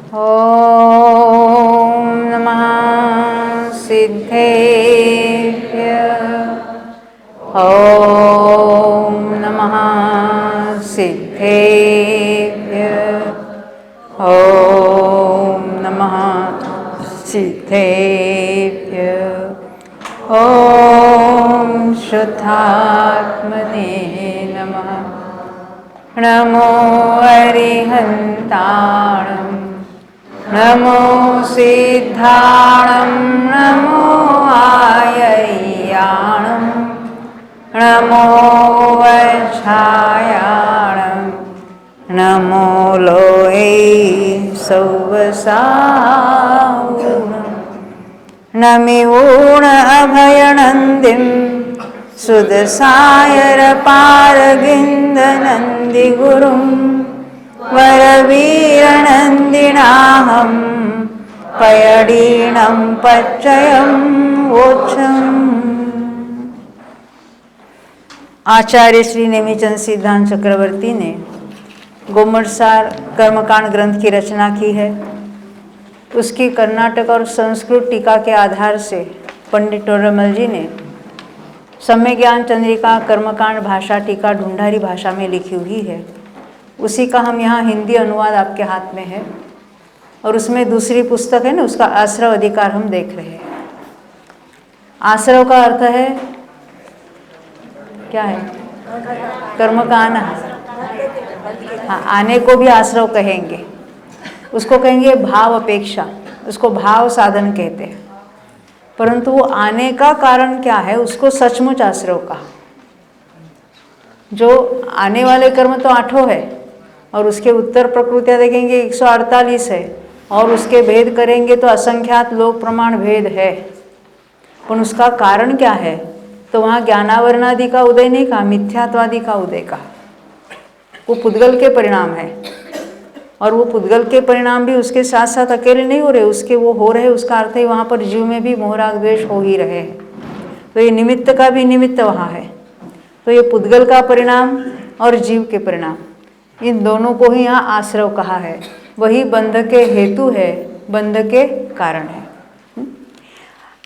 ॐ नमः सिद्धेभ्य। ॐ नमः सिद्धेभ्य। ॐ नमः सिद्धेभ्य। ॐ शुद्धात्मने नमः। नमो अरिहन्ताणं नमो सिद्धाणं नमो आयर्याणं नमो वैच्छायाणं नमो लोये सौवसावुणं नमिवूण अभयनन्दिं सुदसायरपारगिन्दनन्दिगुरुं वरवीरनन्दिनाहं पयडीनं पच्चयं वोच्छम्। आचार्य श्री नेमिचंद सिद्धांत चक्रवर्ती ने गोमटसार कर्मकांड ग्रंथ की रचना की है। उसकी कर्नाटक और संस्कृत टीका के आधार से पंडित टोडरमल जी ने सम्य ज्ञान चंद्रिका कर्मकांड भाषा टीका ढूंढारी भाषा में लिखी हुई है। उसी का हम यहाँ हिंदी अनुवाद आपके हाथ में है और उसमें दूसरी पुस्तक है ना, उसका आश्रव अधिकार हम देख रहे हैं। आश्रव का अर्थ है क्या है? कर्मकांड। हाँ, आने को भी आश्रव कहेंगे, उसको कहेंगे भाव अपेक्षा, उसको भाव साधन कहते हैं। परंतु वो आने का कारण क्या है, उसको सचमुच आश्रव कहा। जो आने वाले कर्म तो 8 है और उसके उत्तर प्रकृतियाँ देखेंगे 148 है और उसके भेद करेंगे तो असंख्यात लोक प्रमाण भेद है। पर उसका कारण क्या है? तो वहाँ ज्ञानावरणादि का उदय नहीं कहा, मिथ्यात्वादि का उदय कहा। वो पुद्गल के परिणाम है और वो पुद्गल के परिणाम भी उसके साथ साथ अकेले नहीं हो रहे, उसके वो हो रहे। उसका अर्थ है वहाँ पर जीव में भी मोह राग द्वेष हो ही रहे हैं। तो ये निमित्त का भी निमित्त वहाँ है। तो ये पुद्गल का परिणाम और जीव के परिणाम, इन दोनों को ही यहाँ आश्रव कहा है। वही बंध के हेतु है, बंध के कारण है।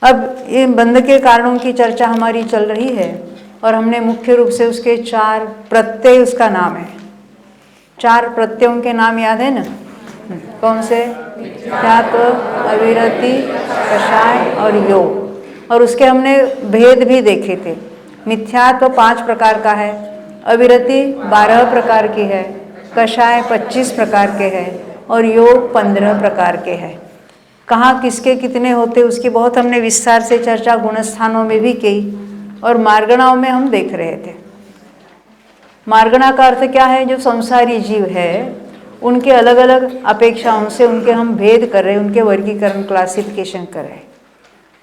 अब ये बंध के कारणों की चर्चा हमारी चल रही है और हमने मुख्य रूप से उसके 4 प्रत्यय, उसका नाम है 4 प्रत्ययों के नाम याद है ना? कौन से? मिथ्यात्व, अविरति, कषाय और योग। और उसके हमने भेद भी देखे थे। मिथ्यात्व 5 प्रकार का है, अविरति 12 प्रकार की है, कषाय 25 प्रकार के है और योग 15 प्रकार के है। कहाँ किसके कितने होते उसकी बहुत हमने विस्तार से चर्चा गुणस्थानों में भी की और मार्गणाओं में हम देख रहे थे। मार्गणा का अर्थ क्या है? जो संसारी जीव है उनके अलग अलग अपेक्षाओं से उनके हम भेद कर रहे हैं, उनके वर्गीकरण क्लासिफिकेशन कर रहे हैं।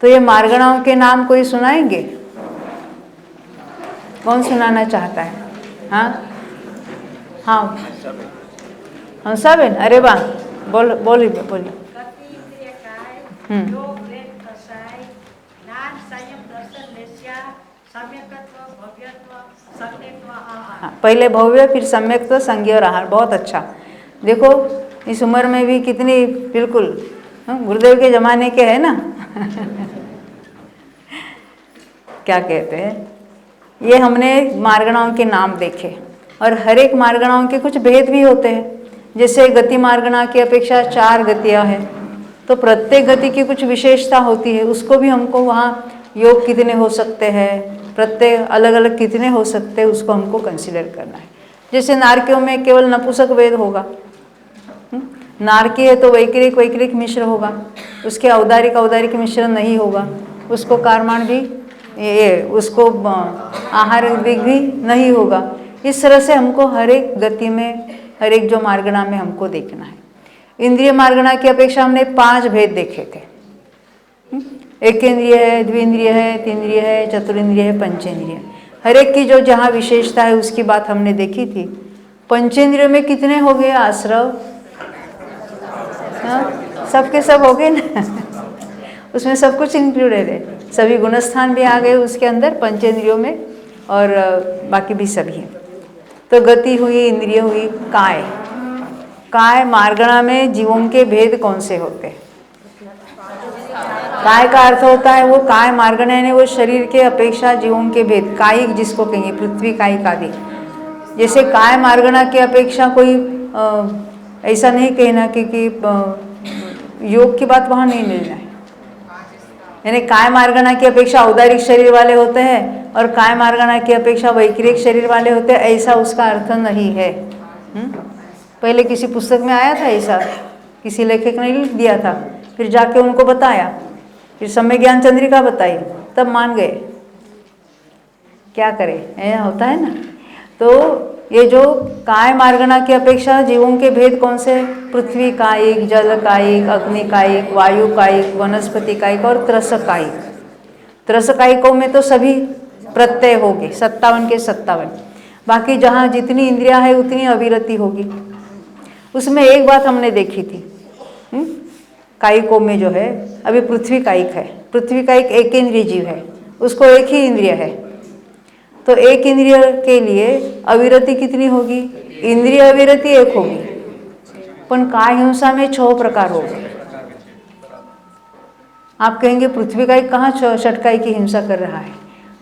तो ये मार्गणाओं के नाम कोई सुनाएंगे? कौन सुनाना चाहता है? हाँ हाँ, हंसा बेन, अरे वाह, बोलिए। हाँ, पहले भव्य फिर सम्यक्त्व संज्ञा और आहार। बहुत अच्छा। देखो इस उम्र में भी कितनी बिल्कुल गुरुदेव के जमाने के है ना। क्या कहते हैं, ये हमने मार्गणाओं के नाम देखे और हर एक मार्गणाओं के कुछ भेद भी होते हैं। जैसे गति मार्गणा की अपेक्षा 4 गतियाँ हैं, तो प्रत्येक गति की कुछ विशेषता होती है। उसको भी हमको वहाँ योग कितने हो सकते हैं, प्रत्येक अलग अलग कितने हो सकते हैं, उसको हमको कंसिडर करना है। जैसे नारकियों में केवल नपुंसक वेद होगा, नारकी है तो वैक्रिक वैक्रिक मिश्र होगा, उसके औदारिक मिश्रण नहीं होगा, उसको कारमाण भी उसको आहार भी नहीं होगा। इस तरह से हमको हर एक गति में, हर एक जो मार्गणा में हमको देखना है। इंद्रिय मार्गणा की अपेक्षा हमने 5 भेद देखे थे। एक इंद्रिय है, द्विंद्रिय है, तीन्द्रिय है, चतुरिंद्रिय है, पंचेंद्रिय। हर एक की जो जहाँ विशेषता है उसकी बात हमने देखी थी। पंचेंद्रिय में कितने हो गए आश्रव? सबके सब हो गए ना। उसमें सब कुछ इंक्लूडेड है, सभी गुणस्थान भी आ गए उसके अंदर पंचेंद्रियों में और बाकी भी सभी हैं। तो गति हुई, इंद्रिय हुई, काय। काय मार्गणा में जीवों के भेद कौन से होते हैं? काय का अर्थ होता है वो काय मार्गणा यानी वो शरीर के अपेक्षा जीवों के भेद, कायिक जिसको कहेंगे, पृथ्वी कायिक आदि। जैसे काय मार्गणा की अपेक्षा कोई ऐसा नहीं कहना कि योग की बात वहाँ नहीं मिलना है। यानी काय मार्गणा की अपेक्षा औदारिक शरीर वाले होते हैं और काय मार्गणा की अपेक्षा वैक्रिक शरीर वाले होते हैं, ऐसा उसका अर्थ नहीं है। पहले किसी पुस्तक में आया था ऐसा, किसी लेखक ने लिख दिया था, फिर जाके उनको बताया, फिर सम्य ज्ञान चंद्रिका बताई, तब मान गए। क्या करें, ऐसा होता है ना। तो ये जो काय मार्गणा की अपेक्षा जीवों के भेद कौन से? पृथ्वी कायिक, जल कायिक, अग्नि कायिक, वायु कायिक, वनस्पति कायिक और त्रस कायिक। त्रस कायिकों में तो सभी प्रत्यय होंगे, 57 के 57। बाकी जहाँ जितनी इंद्रियां है उतनी अविरति होगी। उसमें एक बात हमने देखी थी, कायिकों में जो है, अभी पृथ्वी कायिक है, पृथ्वी कायिक एक इंद्रिय जीव है, उसको एक ही इंद्रिय है, तो एक इंद्रिय के लिए अविरति कितनी होगी? इंद्रिय अविरति एक होगी, पर काय हिंसा में 6 प्रकार होंगे। आप कहेंगे पृथ्वी कायिक कहाँ षटकाई की हिंसा कर रहा है?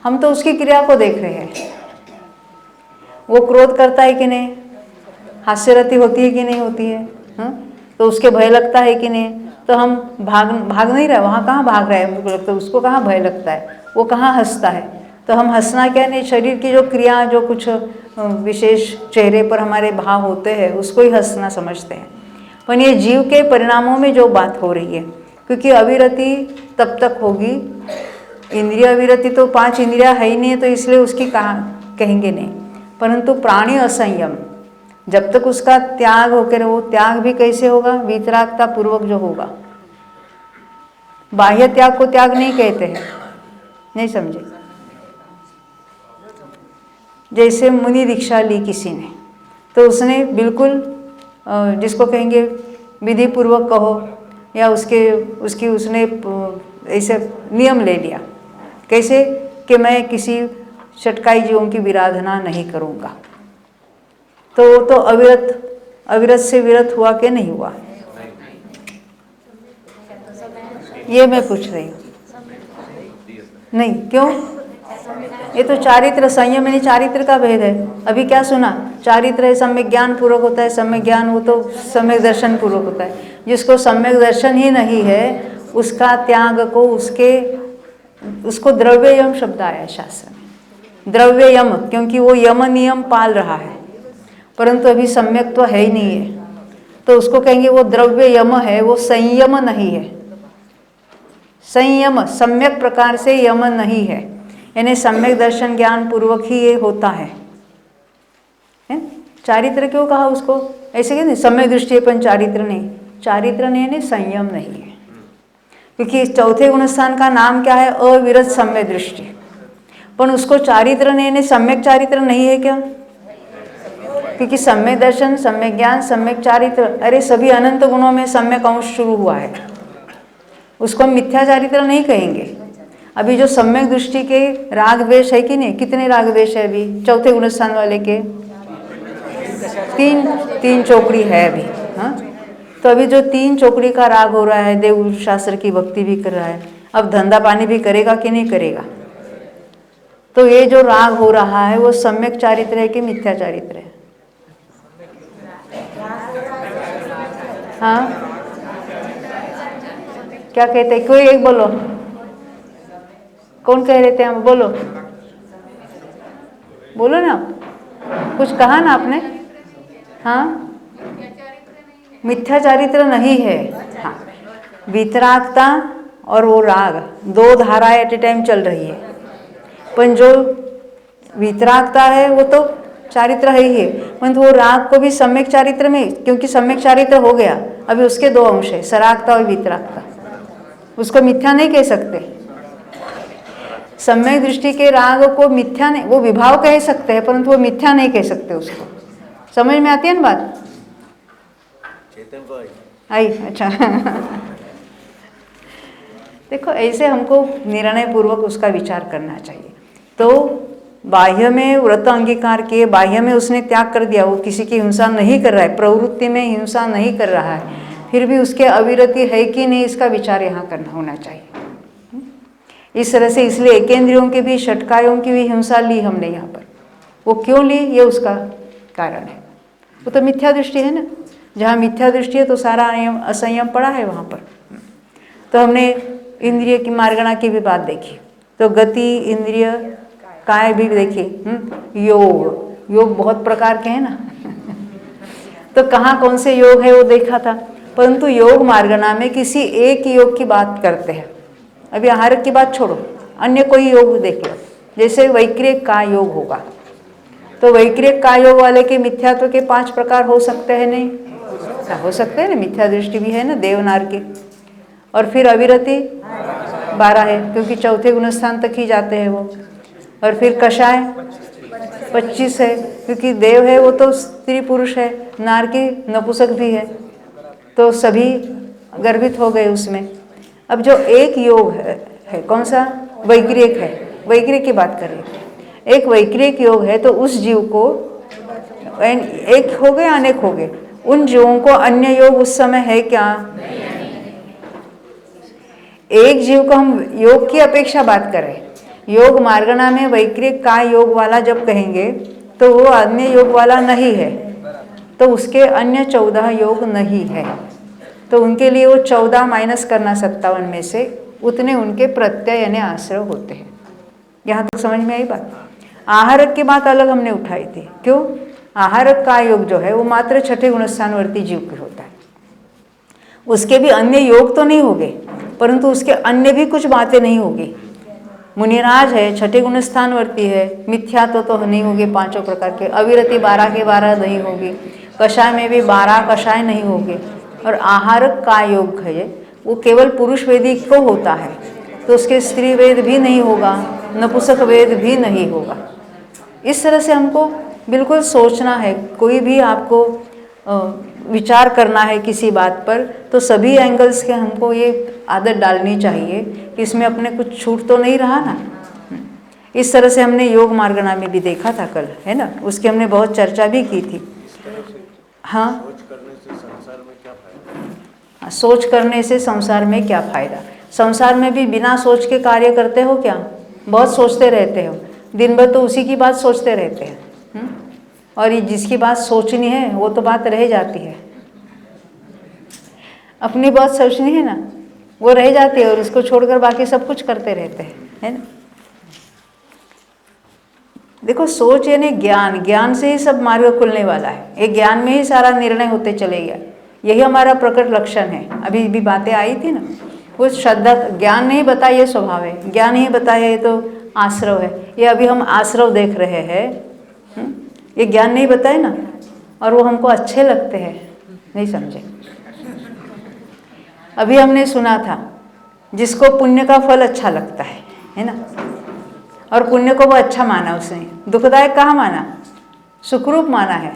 हम तो उसकी क्रिया को देख रहे हैं, वो क्रोध करता है कि नहीं, हास्यरति होती है कि नहीं होती है, तो उसके भय लगता है कि नहीं, तो हम भाग नहीं रहे, वहाँ कहाँ भाग रहा है, हमको लगता है उसको कहाँ भय लगता है, वो कहाँ हंसता है। तो हम हंसना क्या नहीं, शरीर की जो क्रिया, जो कुछ विशेष चेहरे पर हमारे भाव होते हैं उसको ही हंसना समझते हैं। पर ये जीव के परिणामों में जो बात हो रही है, क्योंकि अविरति तब तक होगी, इंद्रिय अविरति तो 5 इंद्रिया है ही नहीं है, तो इसलिए उसकी कहेंगे नहीं। परंतु प्राणी असंयम, जब तक उसका त्याग होकर, वो त्याग भी कैसे होगा? वीतरागता पूर्वक जो होगा। बाह्य त्याग को त्याग नहीं कहते हैं, नहीं समझे। जैसे मुनि दीक्षा ली किसी ने, तो उसने बिल्कुल जिसको कहेंगे विधि पूर्वक कहो, या उसने ऐसे नियम ले लिया, कैसे कि मैं किसी षटकाई जीवों की विराधना नहीं करूँगा, तो अविरत से विरत हुआ कि नहीं हुआ? ये मैं पूछ रही हूँ। नहीं, क्यों? ये तो चारित्र संयम यानी चारित्र का भेद है। अभी क्या सुना? चारित्र है सम्यक ज्ञान पूर्वक होता है, सम्यक ज्ञान वो तो सम्यक दर्शन पूर्वक होता है। जिसको सम्यक दर्शन ही नहीं है उसका त्याग को उसको द्रव्य यम शब्द आया है शास्त्र में, द्रव्य यम, क्योंकि वो यम नियम पाल रहा है, परंतु अभी सम्यक तो है ही नहीं है, तो उसको कहेंगे वो द्रव्य यम है, वो संयम नहीं है। संयम सम्यक प्रकार से यम नहीं है, यानी सम्यक दर्शन ज्ञान पूर्वक ही ये होता है। चारित्र क्यों कहा उसको? ऐसे क्या नहीं, सम्यक दृष्टि पर चारित्र नहीं, चारित्र नहीं यानी संयम नहीं है, क्योंकि चौथे गुणस्थान का नाम क्या है? अविरत सम्यक दृष्टि, पर उसको चारित्र नहीं यानी सम्यक चारित्र नहीं है क्या? क्योंकि सम्यक दर्शन, सम्यक ज्ञान, सम्यक चारित्र, अरे सभी अनंत गुणों में सम्यक अंश शुरू हुआ है, उसको हम मिथ्या चारित्र नहीं कहेंगे। अभी जो सम्यक दृष्टि के राग द्वेष है कि नहीं, कितने राग द्वेष है अभी चौथे गुणस्थान वाले के? तीन चौकड़ी है अभी। हाँ, तो अभी जो 3 चौकड़ी का राग हो रहा है, देव शास्त्र की भक्ति भी कर रहा है, अब धंधा पानी भी करेगा कि नहीं करेगा? तो ये जो राग हो रहा है वो सम्यक चारित्र है कि मिथ्या चारित्र है? हाँ, क्या कहते हैं? कोई एक बोलो, कौन कह रहे थे? हम बोलो, बोलो ना, कुछ कहा ना आपने? हाँ, मिथ्या चारित्र नहीं है। हाँ, वितरागता और वो राग 2 धाराएं एट ए टाइम चल रही है, पर जो वितरागता है वो तो चारित्र है ही है, परंतु वो राग को भी सम्यक चारित्र में, क्योंकि सम्यक चारित्र हो गया, अभी उसके 2 अंश है, सरागता और वितरागता, उसको मिथ्या नहीं कह सकते। सम्यक दृष्टि के राग को मिथ्या नहीं, वो विभाव कह सकते हैं, परंतु वो मिथ्या नहीं कह सकते। उसको समझ में आती है ना बात? आई? अच्छा। देखो, ऐसे हमको निर्णय पूर्वक उसका विचार करना चाहिए। तो बाह्य में व्रत अंगीकार किए, बाह्य में उसने त्याग कर दिया, वो किसी की हिंसा नहीं कर रहा है, प्रवृत्ति में हिंसा नहीं कर रहा है, फिर भी उसके अविरति है कि नहीं इसका विचार यहाँ करना होना चाहिए। इस तरह से इसलिए एकेंद्रियों के भी, षटकायों की भी हिंसा ली हमने यहाँ पर। वो क्यों ली, ये उसका कारण है। वो तो मिथ्या दृष्टि है ना, जहाँ मिथ्या दृष्टि है तो सारा असंयम पड़ा है वहाँ पर। तो हमने इंद्रिय की मार्गणा की भी बात देखी, तो गति, इंद्रिय, काय भी देखी। योग, योग बहुत प्रकार के हैं ना तो कहाँ कौन से योग है वो देखा था, परंतु योग मार्गणा में किसी एक योग की बात करते हैं। अभी आहार की बात छोड़ो, अन्य कोई योग देख लो, जैसे वैक्रिक का योग होगा, तो वैक्रिक का योग वाले के मिथ्यात्व के 5 प्रकार हो सकते हैं, नहीं हो सकते हैं ना, मिथ्या दृष्टि भी है ना देवनार की। और फिर अविरति 12 है, क्योंकि चौथे गुणस्थान तक ही जाते हैं वो। और फिर कषाय 25 है, क्योंकि देव है वो तो स्त्री पुरुष है, नार की नपुंसक भी है, तो सभी गर्भित हो गए उसमें। अब जो एक योग है कौन सा, वैक्रिक है, वैक्रिक की बात कर रही है। एक वैक्रिक योग है तो उस जीव को, एक हो गए अनेक हो गए, उन जीवों को अन्य योग उस समय है क्या? एक जीव को हम योग की अपेक्षा बात करें, योग मार्गणा में वैक्रिक का योग वाला जब कहेंगे तो वो अन्य योग वाला नहीं है, तो उसके अन्य 14 योग नहीं है, तो उनके लिए वो 14 माइनस करना 57 में से, उतने उनके प्रत्यय यानी आश्रय होते हैं। यहाँ तक समझ में आई बात। आहारक की बात अलग हमने उठाई थी, क्यों? आहारक का योग जो है वो मात्र छठे गुणस्थानवर्ती जीव की होता है, उसके भी अन्य योग तो नहीं होंगे, परंतु उसके अन्य भी कुछ बातें नहीं होगी। मुनिराज है, छठे गुणस्थानवर्ती है, मिथ्या तो नहीं होगी 5 प्रकार के, अविरति 12 के 12 नहीं होगी, कषाय में भी 12 कषाय नहीं होंगे, और आहारक का योग है वो केवल पुरुष वेदी को होता है, तो उसके स्त्री वेद भी नहीं होगा, नपुंसक वेद भी नहीं होगा। इस तरह से हमको बिल्कुल सोचना है, कोई भी आपको विचार करना है किसी बात पर, तो सभी एंगल्स के हमको ये आदत डालनी चाहिए कि इसमें अपने कुछ छूट तो नहीं रहा ना। इस तरह से हमने योग मार्गणा में भी देखा था कल, है ना, उसकी हमने बहुत चर्चा भी की थी। हाँ, सोच करने से संसार में क्या फायदा? संसार में भी बिना सोच के कार्य करते हो क्या? बहुत सोचते रहते हो, दिन भर तो उसी की बात सोचते रहते हैं। और ये जिसकी बात सोचनी है वो तो बात रह जाती है, अपनी बात सोचनी है ना वो रह जाती है, और उसको छोड़कर बाकी सब कुछ करते रहते हैं, है ना। देखो, सोच यानी ज्ञान, ज्ञान से ही सब मार्ग खुलने वाला है, ये ज्ञान में ही सारा निर्णय होते चले गया, यही हमारा प्रकट लक्षण है। अभी भी बातें आई थी ना, वो श्रद्धा, ज्ञान नहीं बताया ये स्वभाव है, ज्ञान नहीं बताया ये तो आश्रव है, ये अभी हम आश्रव देख रहे हैं, ये ज्ञान नहीं बताए ना, और वो हमको अच्छे लगते हैं, नहीं समझे। अभी हमने सुना था, जिसको पुण्य का फल अच्छा लगता है ना, और पुण्य को वो अच्छा माना, उसने दुखदायक कहाँ माना? सुखरूप माना है,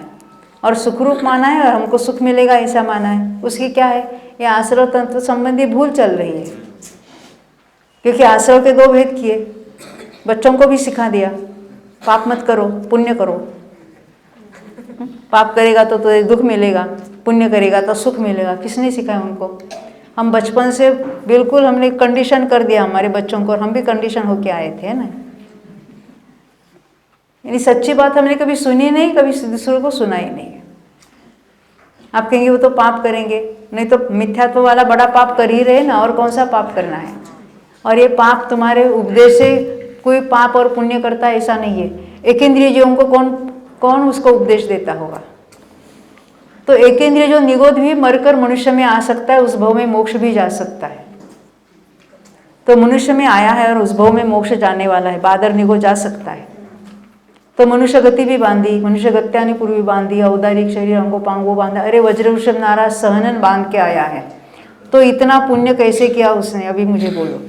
और सुखरूप माना है और हमको सुख मिलेगा ऐसा माना है। उसकी क्या है, ये आश्रव तंत्र संबंधी भूल चल रही है, क्योंकि आश्रव के 2 भेद किए, बच्चों को भी सिखा दिया, पाप मत करो, पुण्य करो, पाप करेगा तो तुझे दुख मिलेगा, पुण्य करेगा तो सुख मिलेगा। किसने सिखाया उनको? हम बचपन से बिल्कुल हमने कंडीशन कर दिया हमारे बच्चों को, और हम भी कंडीशन होके आए थे ना। यानी सच्ची बात हमने कभी सुनी नहीं, कभी दूसरों को सुना ही नहीं। आप कहेंगे वो तो पाप करेंगे, नहीं तो मिथ्यात्व वाला बड़ा पाप कर ही रहे ना, और कौन सा पाप करना है? और ये पाप तुम्हारे उपदेश से कोई पाप और पुण्य करता है ऐसा नहीं है। एक इंद्रिय जीवों को कौन उसको उपदेश देता होगा? तो एक इंद्रिय जो निगोद भी मरकर मनुष्य में आ सकता है, उस भव में मोक्ष भी जा सकता है। तो मनुष्य में आया है और उस भव में मोक्ष जाने वाला है, बादर निगो जा सकता है। तो मनुष्य गति भी बांधी, मनुष्य गत्यानि पूर्वी बांधी, औदारिक शरीर अंगो पांगो बांधा, अरे वज्रवृषभ नाराज सहनन बांध के आया है, तो इतना पुण्य कैसे किया उसने? अभी मुझे बोलो।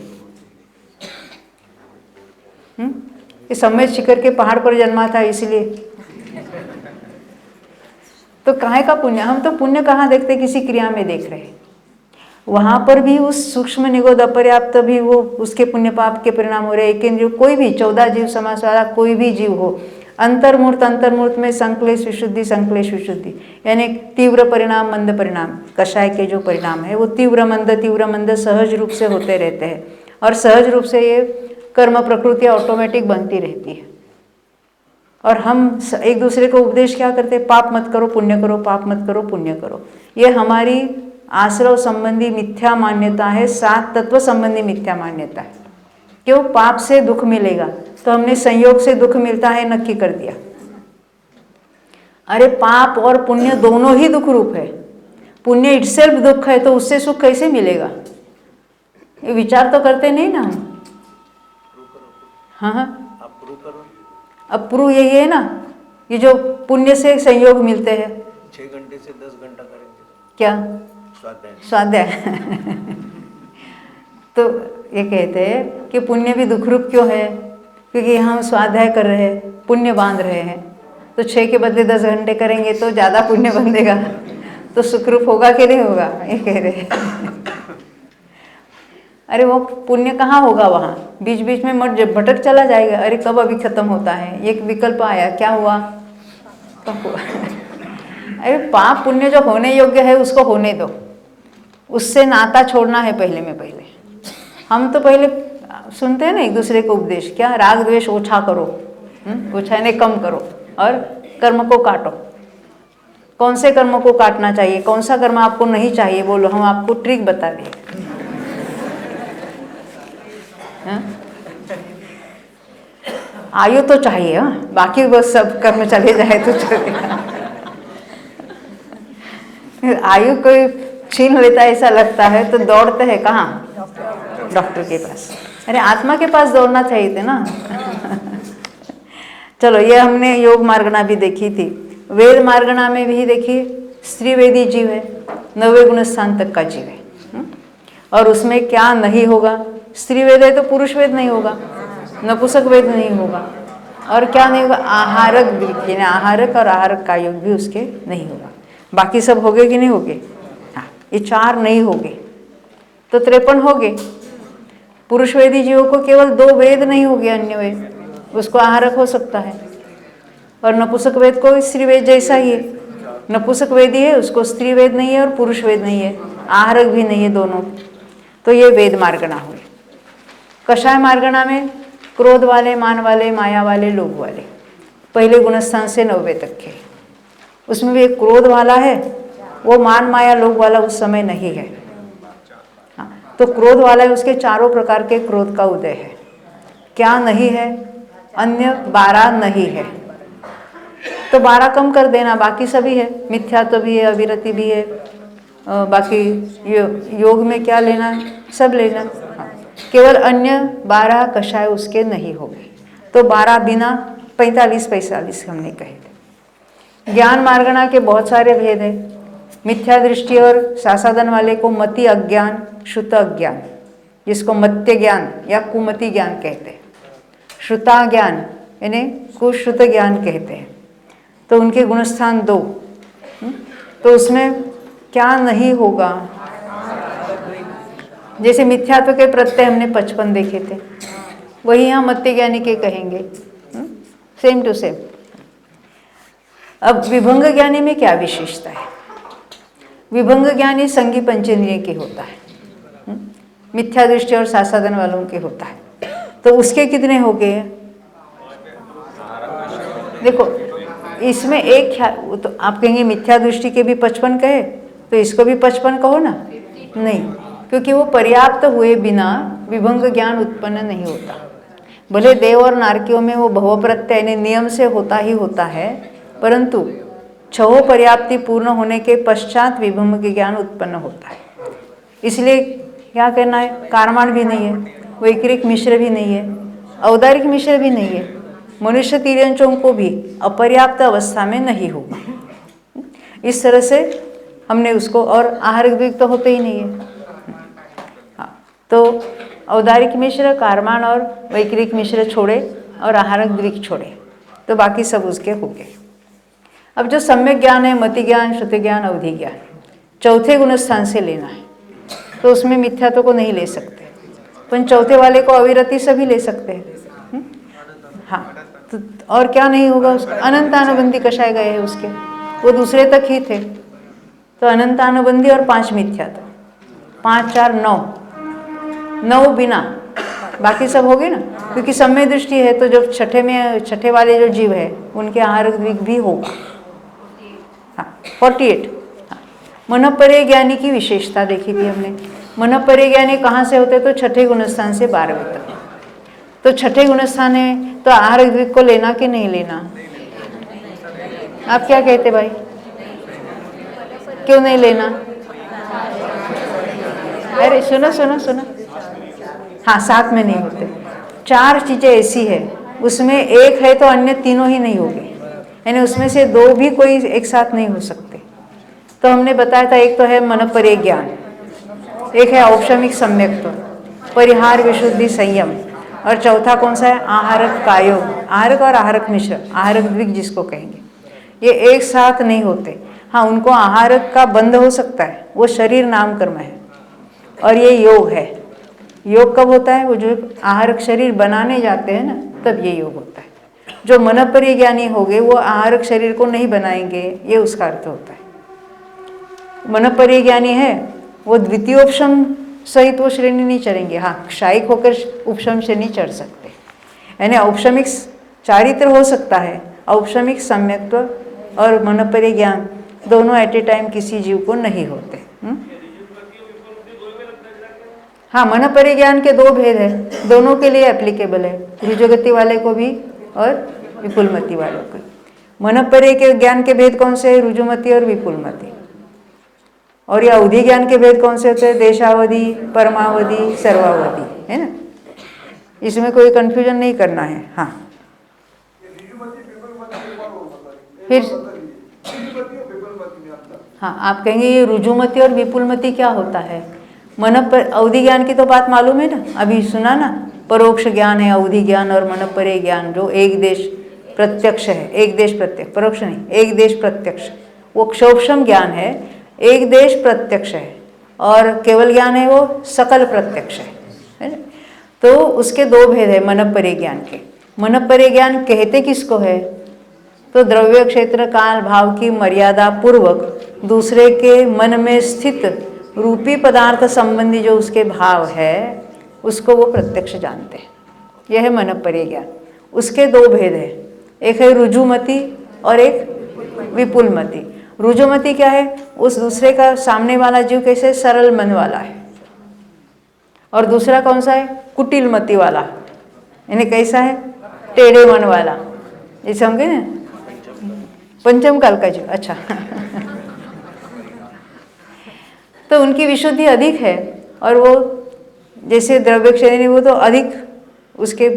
ये समेत शिखर के पहाड़ पर जन्मा था इसलिए, तो काहे का पुण्य? हम तो पुण्य कहाँ देखते, किसी क्रिया में देख रहे हैं। वहाँ पर भी उस सूक्ष्म निगोद अपर्याप्त भी वो उसके पुण्य पाप के परिणाम हो रहे हैं। एक इंद्रिय कोई भी 14 जीव समास वाला कोई भी जीव हो, अंतर्मूर्त में संक्लेश विशुद्धि, संक्लेश विशुद्धि यानी तीव्र परिणाम मंद परिणाम, कषाय के जो परिणाम है वो तीव्र मंद सहज रूप से होते रहते हैं और सहज रूप से ये कर्म प्रकृति ऑटोमेटिक बनती रहती है। और हम एक दूसरे को उपदेश क्या करते हैं, पाप मत करो पुण्य करो, पाप मत करो पुण्य करो। ये हमारी आश्रव संबंधी मिथ्या मान्यता है, 7 तत्व संबंधी मिथ्या मान्यता है। क्यों? पाप से दुख मिलेगा, तो हमने संयोग से दुख मिलता है नक्की कर दिया। अरे पाप और पुण्य दोनों ही दुख रूप है। पुण्य इटसेल्फ दुख है, तो उससे सुख कैसे मिलेगा? ये विचार तो करते नहीं ना हम। हाँ, अब प्रूव यही है ना, ये जो पुण्य से संयोग मिलते हैं 6 घंटे से 10 घंटा करेंगे क्या स्वाध्याय तो ये कहते हैं कि पुण्य भी दुख रूप क्यों है? क्योंकि हम स्वाध्याय कर रहे हैं, पुण्य बांध रहे हैं, तो 6 के बदले 10 घंटे करेंगे तो ज़्यादा पुण्य बंधेगा, तो सुखरूप होगा कि नहीं होगा, ये कह रहे हैं। अरे वो पुण्य कहाँ होगा वहाँ, बीच बीच में मत भटक चला जाएगा। अरे कब अभी खत्म होता है, एक विकल्प आया, क्या हुआ, कब हुआ? अरे पाप पुण्य जो होने योग्य है उसको होने दो, उससे नाता छोड़ना है पहले में पहले। हम तो पहले सुनते हैं ना एक दूसरे को उपदेश, क्या राग द्वेष ओछा करो, ओछा यानी कम करो और कर्म को काटो। कौन से कर्म को काटना चाहिए, कौन सा कर्म आपको नहीं चाहिए, बोलो, हम आपको ट्रिक बता दें। आयु तो चाहिए, बाकी बस सब कर्म चले जाए तो चलेगा। आयु कोई छीन लेता है ऐसा लगता है तो दौड़ते हैं कहाँ, डॉक्टर के पास। अरे आत्मा के पास दौड़ना चाहिए थे ना। चलो, ये हमने योग मार्गणा भी देखी थी। वेद मार्गणा में भी देखिए, स्त्री वेदी जीव है, 90 गुण स्थान तक का जीव है। और उसमें क्या नहीं होगा, स्त्री वेद है तो पुरुष वेद नहीं होगा, नपुंसक वेद नहीं होगा, और क्या नहीं होगा, आहारक यानी आहारक और आहारक का योग भी उसके नहीं होगा। बाकी सब होगे कि नहीं होगे? हाँ, ये 4 नहीं होगे तो 53 होगे। पुरुष वेदी जीवों को केवल 2 वेद नहीं होगे, अन्य वेद उसको आहारक हो सकता है। और नपुंसक वेद को स्त्री वेद जैसा ही है, नपुंसक वेदी है उसको स्त्री वेद नहीं है और पुरुष वेद नहीं है, आहारक भी नहीं है दोनों। तो ये वेद मार्गणा हुई। कषाय मार्गणा में क्रोध वाले, मान वाले, माया वाले, लोभ वाले, पहले गुणस्थान से 90 तक के। उसमें भी एक क्रोध वाला है, वो मान माया लोभ वाला उस समय नहीं है। हाँ, तो क्रोध वाला है, उसके 4 प्रकार के क्रोध का उदय है। क्या नहीं है? अन्य 12 नहीं है, तो 12 कम कर देना, बाकी सभी है। मिथ्यात्व भी है, अविरति भी है, बाकी योग में क्या लेना, सब लेना। हाँ, केवल अन्य 12 कषाय उसके नहीं होंगे, तो 12 बिना 45-45 हमने कहे थे। ज्ञान मार्गणा के बहुत सारे भेद है। मिथ्या दृष्टि और सासादन वाले को मति अज्ञान, श्रुत अज्ञान, जिसको मत्य ज्ञान या कुमति ज्ञान कहते हैं। श्रुता ज्ञान यानी कुश्रुत ज्ञान कहते हैं। तो उनके गुणस्थान 2। तो उसमें क्या नहीं होगा, जैसे मिथ्यात्व के प्रत्यय हमने 55 देखे थे, वही यहाँ मत्य ज्ञानी के कहेंगे, सेम टू सेम। अब विभंग ज्ञानी में क्या विशेषता है? विभंग ज्ञानी संगी पंचेंद्रिय के होता है, मिथ्या दृष्टि और सासादन वालों के होता है। तो उसके कितने हो गए? देखो इसमें एक ख्याल, तो आप कहेंगे मिथ्या दृष्टि के भी 55 कहे, तो इसको भी 55 कहो ना। नहीं, क्योंकि वो पर्याप्त हुए बिना विभंग ज्ञान उत्पन्न नहीं होता। भले देव और नारकियों में वो भव प्रत्यय नियम से होता ही होता है, परंतु 6 पर्याप्ति पूर्ण होने के पश्चात विभंग ज्ञान उत्पन्न होता है। इसलिए क्या कहना है, कारमाण भी नहीं है, वैक्रिक मिश्र भी नहीं है, औदारिक मिश्र भी नहीं है, मनुष्य तिर्यंचों को भी अपर्याप्त अवस्था में नहीं होगा। इस तरह से हमने उसको, और आहारिक द्विक तो होते ही नहीं है। हाँ, तो औदारिक मिश्र, कारमान और वैक्रिक मिश्र छोड़े और आहारक द्विक छोड़े, तो बाकी सब उसके हो गए। अब जो सम्यक ज्ञान है, मति ज्ञान, श्रुति ज्ञान, अवधि ज्ञान, 4थे गुण स्थान से लेना है। तो उसमें मिथ्यात्व को नहीं ले सकते, पर चौथे वाले को अविरति सभी ले सकते हैं। हाँ, तो और क्या नहीं होगा उसका? अनंतानुबंधी कषाय गए हैं उसके, वो दूसरे तक ही थे, तो अनंतानुबंधी और 5 मिथ्यात्व, 5 4 9, 9 बिना, बाकी सब हो गए ना, क्योंकि सम्य दृष्टि है तो जो छठे वाले जो जीव है उनके आहार भी होगा। हाँ 48। हाँ, मनोपरे ज्ञानी की विशेषता देखी थी हमने। मनोपरे ज्ञानी कहाँ से होते? तो छठे गुणस्थान से 12वें तक। तो छठे गुणस्थान है तो आहार को लेना कि नहीं लेना? आप क्या कहते भाई, क्यों नहीं लेना? अरे सुनो सुनो सुनो, हाँ साथ में नहीं होते। 4 चीजें ऐसी है, उसमें एक है तो अन्य तीनों ही नहीं होंगे, यानी उसमें से 2 भी कोई एक साथ नहीं हो सकते। तो हमने बताया था, एक तो है मनोपरे ज्ञान, एक है औपशमिक सम्यक्त्व, परिहार विशुद्धि संयम, और चौथा कौन सा है? आहारक कायोग, आहारक और आहारक मिश्र, आहारक द्विग जिसको कहेंगे। ये एक साथ नहीं होते। हाँ, उनको आहारक का बंध हो सकता है, वो शरीर नाम कर्म है, और ये योग है। योग कब होता है? वो जो आहारक शरीर बनाने जाते हैं ना, तब ये योग होता है। जो मनोपरि ज्ञानी हो गए वो आहारक शरीर को नहीं बनाएंगे, ये उसका अर्थ होता है। मनोपरि ज्ञानी है वो द्वितीयोपशम सहित वो श्रेणी नहीं चढ़ेंगे। हाँ, क्षायिक होकर उपशम श्रेणी चढ़ सकते, यानी औपशमिक चारित्र हो सकता है, औपशमिक सम्यक्त्व और मनोपरि ज्ञान दोनों एट ए टाइम किसी जीव को नहीं होते। हाँ, मनोपरि ज्ञान के 2 भेद है, दोनों के लिए एप्लीकेबल है, ऋजुगति वाले को भी और विपुलमति वाले को। मनोपरि के ज्ञान के भेद कौन से है? ऋजुमति और विपुलमति। और ये अवधि ज्ञान के भेद कौन से होते हैं? देशावधि, परमावधि, सर्वावधि, है ना। इसमें कोई कंफ्यूजन नहीं करना है। हाँ, फिर हाँ, आप कहेंगे ये ऋजुमति और विपुलमति क्या होता है? अवधि ज्ञान की तो बात मालूम है ना, अभी सुना ना, परोक्ष ज्ञान है अवधि ज्ञान और मनोपरि ज्ञान, जो एक देश प्रत्यक्ष है, एक देश प्रत्यक्ष, परोक्ष नहीं, एक देश प्रत्यक्ष, वो क्षोभम ज्ञान है, एक देश प्रत्यक्ष है, और केवल ज्ञान है वो सकल प्रत्यक्ष है ना। तो उसके 2 भेद है मनोपरि ज्ञान के। मनोपरि ज्ञान कहते किसको है? तो द्रव्य क्षेत्र काल भाव की मर्यादा पूर्वक दूसरे के मन में स्थित रूपी पदार्थ संबंधी जो उसके भाव है उसको वो प्रत्यक्ष जानते हैं, यह है मनोपरि ज्ञान। उसके 2 भेद है, एक है ऋजुमति और एक विपुलमति। ऋजुमति क्या है? उस दूसरे का सामने वाला जीव कैसे सरल मन वाला है, और दूसरा कौन सा है? कुटिलमति वाला, यानी कैसा है? टेढ़े मन वाला, ये समझे ना, पंचम काल का जीव। अच्छा तो उनकी विशुद्धि अधिक है, और वो जैसे द्रव्य क्षेत्र वो तो अधिक उसके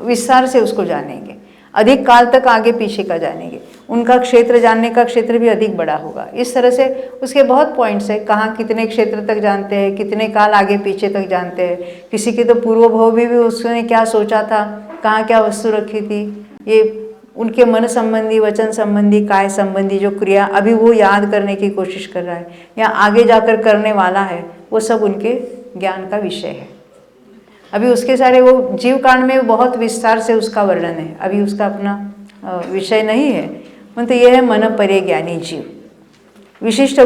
विस्तार से उसको जानेंगे, अधिक काल तक आगे पीछे का जानेंगे, उनका क्षेत्र जानने का क्षेत्र भी अधिक बड़ा होगा। इस तरह से उसके बहुत पॉइंट्स है, कहाँ कितने क्षेत्र तक जानते हैं, कितने काल आगे पीछे तक जानते हैं, किसी के तो पूर्व भाव भी उसने क्या सोचा था, कहाँ क्या वस्तु रखी थी, ये उनके मन संबंधी, वचन संबंधी, काय संबंधी जो क्रिया अभी वो याद करने की कोशिश कर रहा है या आगे जाकर करने वाला है, वो सब उनके ज्ञान का विषय है। अभी उसके सारे वो जीव कांड में बहुत विस्तार से उसका वर्णन है, अभी उसका अपना विषय नहीं है, परंतु यह है मनोपरि ज्ञानी जीव, विशिष्ट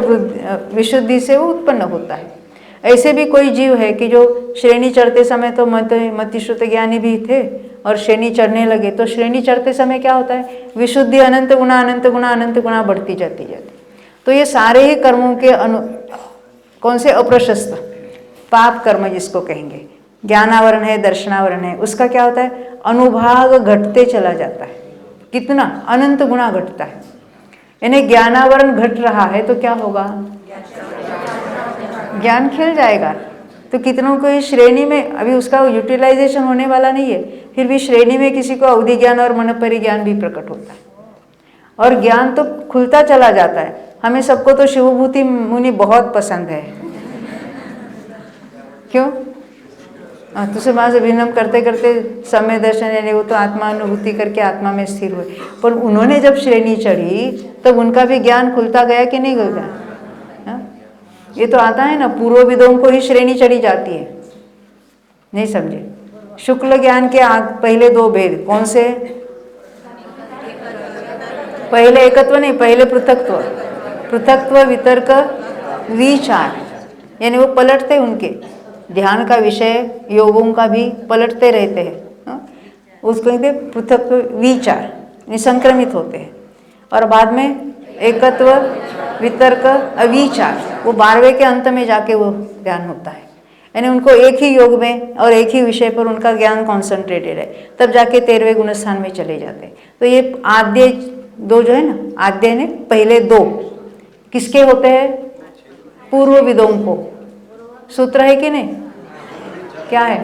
विशुद्धि से वो उत्पन्न होता है। ऐसे भी कोई जीव है कि जो श्रेणी चढ़ते समय तो मतिश्रुत ज्ञानी भी थे, और श्रेणी चढ़ने लगे तो श्रेणी चढ़ते समय क्या होता है? विशुद्धि अनंत गुणा अनंत गुणा अनंत गुणा बढ़ती जाती जाती। तो ये सारे ही कर्मों के कौन से? अप्रशस्त पाप कर्म जिसको कहेंगे, ज्ञानावरण है, दर्शनावरण है, उसका क्या होता है? अनुभाग घटते चला जाता है। कितना? अनंत गुणा घटता है, यानी ज्ञानावरण घट रहा है तो क्या होगा? ज्ञान खिल जाएगा। तो कितनों को इस श्रेणी में अभी उसका यूटिलाइजेशन होने वाला नहीं है, फिर भी श्रेणी में किसी को अवधि ज्ञान और मनोपरि ज्ञान भी प्रकट होता है, और ज्ञान तो खुलता चला जाता है। हमें सबको तो शिवभूति मुनि बहुत पसंद है, क्यों? दूसरे माँ से विनम्र करते करते समय दर्शन, यानी वो तो आत्मानुभूति करके आत्मा में स्थिर हुए, पर उन्होंने जब श्रेणी चढ़ी तब उनका भी ज्ञान खुलता गया कि नहीं खुलता? ये तो आता है ना, पूर्व विदों को ही श्रेणी चढ़ी जाती है, नहीं समझे। शुक्ल ज्ञान के पहले दो भेद कौन से? पहले एकत्व नहीं, पहले पृथकत्व। पृथकत्व, वितर्क, विचार, यानी वो पलटते, उनके ध्यान का विषय योगों का भी पलटते रहते हैं, उसको कहते पृथकत्व विचार, संक्रमित होते हैं। और बाद में एकत्व, वितर्क, अविचार, वो 12वें के अंत में जाके वो ज्ञान होता है, यानी उनको एक ही योग में और एक ही विषय पर उनका ज्ञान कॉन्सेंट्रेटेड है, तब जाके 13वें गुणस्थान में चले जाते हैं। तो ये आद्य दो जो है ना, आद्य ने पहले दो किसके होते हैं? पूर्व विदों को। सूत्र है कि नहीं? क्या है?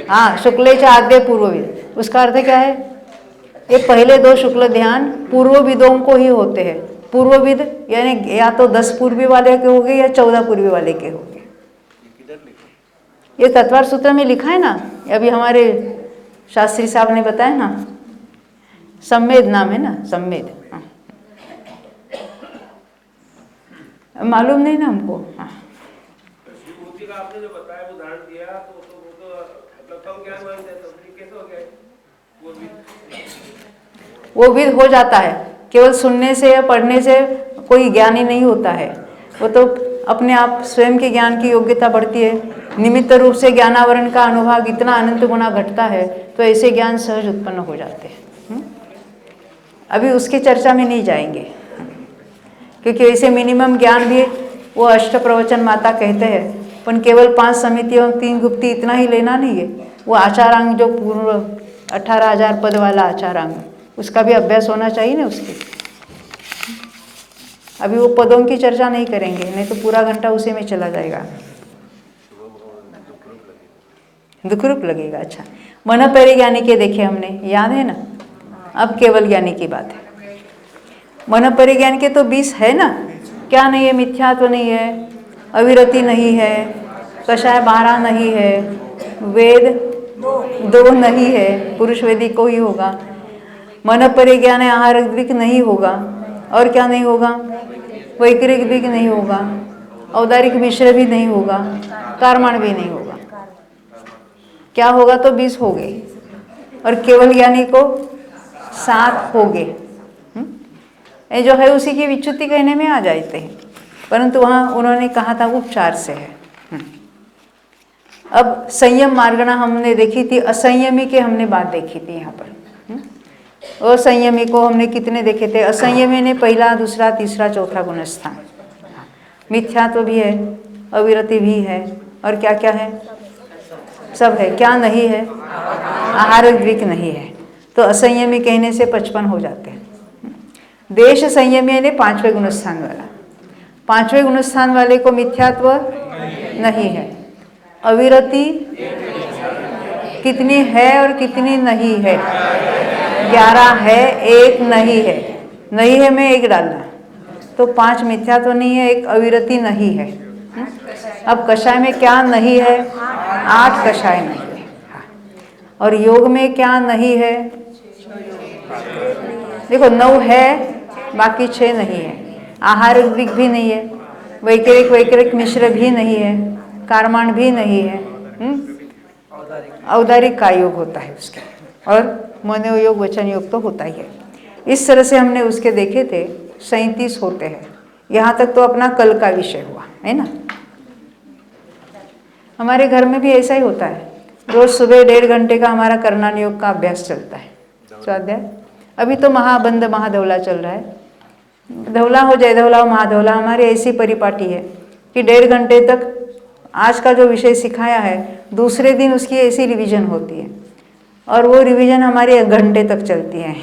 हाँ, शुक्लेच आद्य पूर्वविद। उसका अर्थ क्या है? ये पहले दो शुक्ल ध्यान पूर्व विदों को ही होते हैं। पूर्वविद यानी या तो 10 पूर्वी वाले के होंगे या 14 पूर्वी वाले के होंगे। ये तत्वार सूत्र में लिखा है ना, अभी हमारे शास्त्री साहब ने बताया ना, सम्मेद नाम है ना, सम्मेद। हाँ, मालूम नहीं ना हमको। हाँ, आपने जो बताया वो उदाहरण दिया तो मतलब कम ज्ञान मानते हैं, तो कैसे हो गया? वो भी हो जाता है, केवल सुनने से या पढ़ने से कोई ज्ञानी नहीं होता है, वो तो अपने आप स्वयं के ज्ञान की योग्यता बढ़ती है। निमित्त रूप से ज्ञानावरण का अनुभाग इतना अनंत गुना घटता है, तो ऐसे ज्ञान सहज उत्पन्न हो जाते हैं। अभी उसकी चर्चा में नहीं जाएंगे, क्योंकि ऐसे मिनिमम ज्ञान भी वो अष्ट प्रवचन माता कहते हैं, पर केवल 5 समितियों 3 गुप्ती इतना ही लेना नहीं है। वो आचारांग जो पूर्व 18,000 पद वाला आचारांग, उसका भी अभ्यास होना चाहिए ना उसके। अभी वो पदों की चर्चा नहीं करेंगे, नहीं तो पूरा घंटा उसी में चला जाएगा, दुखरूप लगेगा। अच्छा, मन परिज्ञानी के देखे हमने, याद है ना? अब केवल ज्ञानी की बात है। मन परिज्ञान के तो 20 है ना, क्या नहीं है? मिथ्यात्व नहीं है, अविरति नहीं है, कषाय 12 नहीं है, वेद 2 नहीं है, पुरुष वेदी को ही होगा, मन परिज्ञान आहार द्विक नहीं होगा, और क्या नहीं होगा? वैकृक द्विक नहीं होगा, औदारिक मिश्र भी नहीं होगा, कारमाण भी नहीं होगा। क्या होगा? तो 20 हो गए, और केवल ज्ञानी को 7 हो गए। ये जो है उसी की विच्युति कहने में आ जाते हैं, परंतु वहाँ उन्होंने कहा था उपचार से है। अब संयम मार्गणा हमने देखी थी, असंयमी के हमने बात देखी थी यहाँ पर। असंयमी को हमने कितने देखे थे? असंयमी ने पहला, दूसरा, तीसरा, चौथा गुणस्थान। मिथ्यात्व भी है, अविरति भी है, और क्या क्या है? सब है। क्या नहीं है? आहार द्विक नहीं है। तो असंयमी कहने से 55 हो जाते हैं। देश संयमी यानी 5वें गुणस्थान वाला। 5वें गुणस्थान वाले को मिथ्यात्व नहीं है। अविरति कितनी है और कितनी नहीं है? 11 है, 1 नहीं है। नहीं है में 1 डालना, तो 5 मिथ्यात्व नहीं है, 1 अविरति नहीं है। अब कषाय में क्या नहीं है? 8 कषाय नहीं है। और योग में क्या नहीं है? देखो 9 है, बाकी 6 नहीं है। आहार द्विक भी नहीं है, वैकृक मिश्र भी नहीं है, कारमाण भी नहीं है। औदारिक का योग होता है उसके, और मनोयोग वचन योग तो होता ही है। इस तरह से हमने उसके देखे थे 37 होते हैं। यहाँ तक तो अपना कल का विषय हुआ है ना। हमारे घर में भी ऐसा ही होता है, रोज सुबह 1.5 घंटे का हमारा करणान योग का अभ्यास चलता है, स्वाध्याय। अभी तो महाबंद महाधवला चल रहा है, धवला हो जय धवला हो महाधवला। हमारी ऐसी परिपाटी है कि 1.5 घंटे तक आज का जो विषय सिखाया है, दूसरे दिन उसकी ऐसी रिवीजन होती है, और वो रिवीजन हमारी 1 घंटे तक चलती है।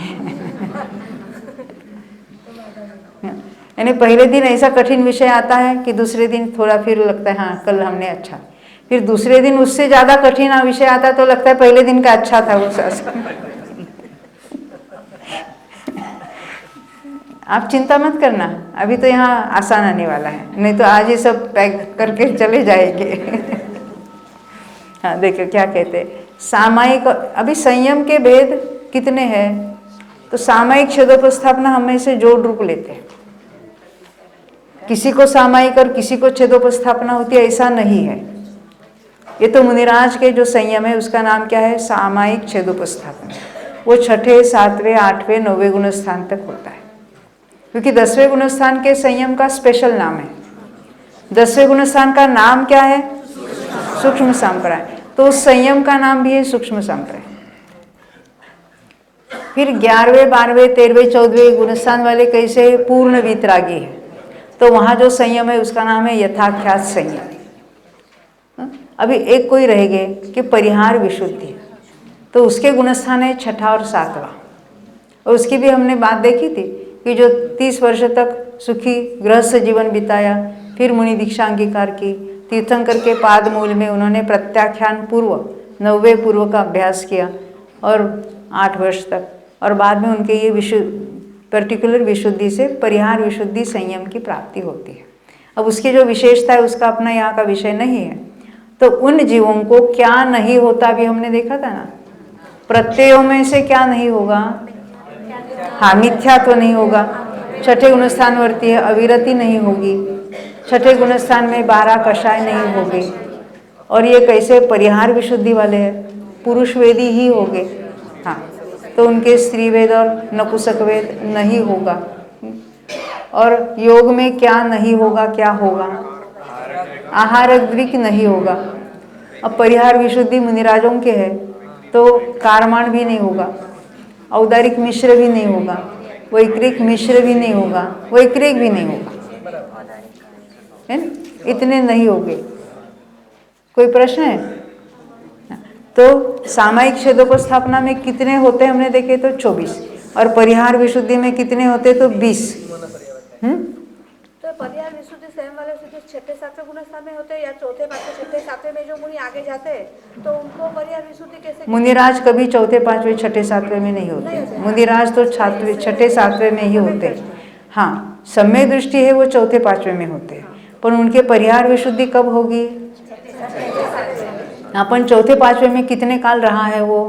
यानी पहले दिन ऐसा कठिन विषय आता है कि दूसरे दिन थोड़ा फिर लगता है हाँ कल हमने अच्छा, फिर दूसरे दिन उससे ज़्यादा कठिन विषय आता है तो लगता है पहले दिन का अच्छा था वो। आप चिंता मत करना, अभी तो यहाँ आसान आने वाला है, नहीं तो आज ही सब पैक करके चले जाएंगे। हाँ देखो क्या कहते हैं, सामायिक। अभी संयम के भेद कितने हैं? तो सामायिक छेदोपस्थापना हम में से जोड़ रूप लेते हैं। किसी को सामायिक और किसी को छेदोपस्थापना होती है ऐसा नहीं है। ये तो मुनिराज के जो संयम है उसका नाम क्या है? सामायिक छेदोपस्थापना। वो 6ठे 7वें 8वें 9वें गुण स्थान तक होता है, क्योंकि 10वें गुण स्थान के संयम का स्पेशल नाम है। 10वें गुण स्थान का नाम क्या है? सूक्ष्म संप्राय। तो उस संयम का नाम भी है सूक्ष्म संप्राय। फिर 11वें 12वें 13वें 14वें गुणस्थान वाले कैसे? पूर्ण वीतरागी है, तो वहाँ जो संयम है उसका नाम है यथाख्यात संयम। अभी एक कोई रह गए कि परिहार विशुद्धि, तो उसके गुणस्थान है 6ठा और 7वां। और उसकी भी हमने बात देखी थी कि जो 30 वर्ष तक सुखी गृहस्थ जीवन बिताया, फिर मुनि दीक्षा अंगीकार की, तीर्थंकर के पाद मूल में उन्होंने प्रत्याख्यान पूर्व 9वें पूर्व का अभ्यास किया और 8 वर्ष तक, और बाद में उनके ये पर्टिकुलर विशुद्धि से परिहार विशुद्धि संयम की प्राप्ति होती है। अब उसकी जो विशेषता है उसका अपना यहाँ का विषय नहीं है। तो उन जीवों को क्या नहीं होता अभी हमने देखा था ना, प्रत्ययों में से क्या नहीं होगा? हाँ, मिथ्यात्व नहीं होगा। 6ठे गुणस्थान वर्ती है, अविरति नहीं होगी। 6ठे गुणस्थान में 12 कषाय नहीं होगे। और ये कैसे? परिहार विशुद्धि वाले हैं, पुरुष वेदी ही होंगे। हाँ, तो उनके स्त्री वेद और नपुंसक वेद नहीं होगा। और योग में क्या नहीं होगा? क्या होगा? आहार द्विक नहीं होगा। अब परिहार विशुद्धि मुनिराजों के है तो कारमाण भी नहीं होगा, औदारिक मिश्र भी नहीं होगा, वैक्रिक मिश्र भी नहीं होगा, वैक्रिक भी नहीं होगा, है ना? इतने नहीं होंगे। कोई प्रश्न है? तो सामायिक छेदोपस्थापना में कितने होते हमने देखे तो 24, और परिहार विशुद्धि में कितने होते तो 20। तो परिहार विशुद्धि स्वयं वाले सिद्धि 6ठे 7वें गुणस्थान में होते हैं या 4थे 5वें 6ठे 7वें में जो मुनि आगे जाते हैं तो उनको परिहार विशुद्धि कैसे? मुनिराज कभी 4थे 5वें 6ठे 7वें में नहीं होते। मुनिराज तो 6ठे 7वें में ही होते हैं। हाँ, सम्यक दृष्टि है वो 4थे 5वें में होते हैं, पर उनके परिहार विशुद्धि कब होगी? अपन 4थे 5वें में कितने काल रहा है वो,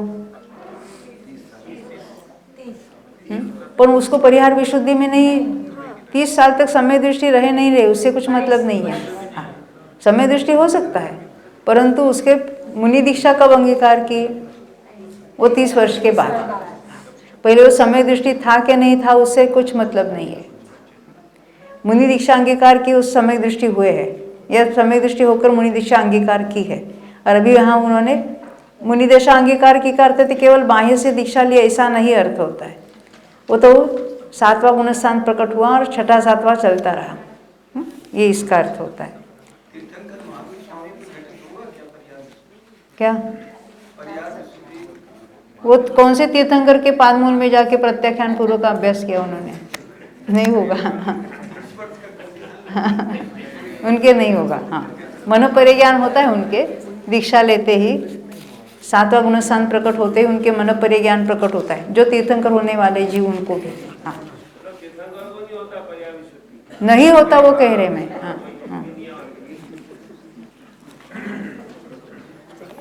पर उसको परिहार विशुद्धि में नहीं, 30 साल तक समय दृष्टि रहे नहीं रहे उससे कुछ मतलब नहीं है। हाँ, समय दृष्टि हो सकता है, परंतु उसके मुनि दीक्षा कब अंगीकार की? वो 30 वर्ष के बाद। पहले वो समय दृष्टि था कि नहीं था उससे कुछ मतलब नहीं है। मुनि दीक्षा अंगीकार की उस समय दृष्टि हुए है, या समय दृष्टि होकर मुनि दीक्षा अंगीकार की है। और अभी यहाँ उन्होंने मुनि दीक्षा अंगीकार की करते थे, केवल बाह्य से दीक्षा लिए ऐसा नहीं अर्थ होता है। वो तो 7वां गुणस्थान प्रकट हुआ और 6ठा 7वां चलता रहा, ये इसका अर्थ होता है। क्या वो कौन से तीर्थंकर के पादमूल में जाके प्रत्याख्यान पूर्व का अभ्यास किया उन्होंने? नहीं होगा। उनके नहीं होगा। हाँ, मनोपरिज्ञान होता है उनके, दीक्षा लेते ही 7वां गुणस्थान प्रकट होते ही उनके मनोपरिज्ञान प्रकट होता है। जो तीर्थंकर होने वाले जीव उनको भी। हाँ, नहीं होता वो कह रहे मैं। हाँ, हाँ।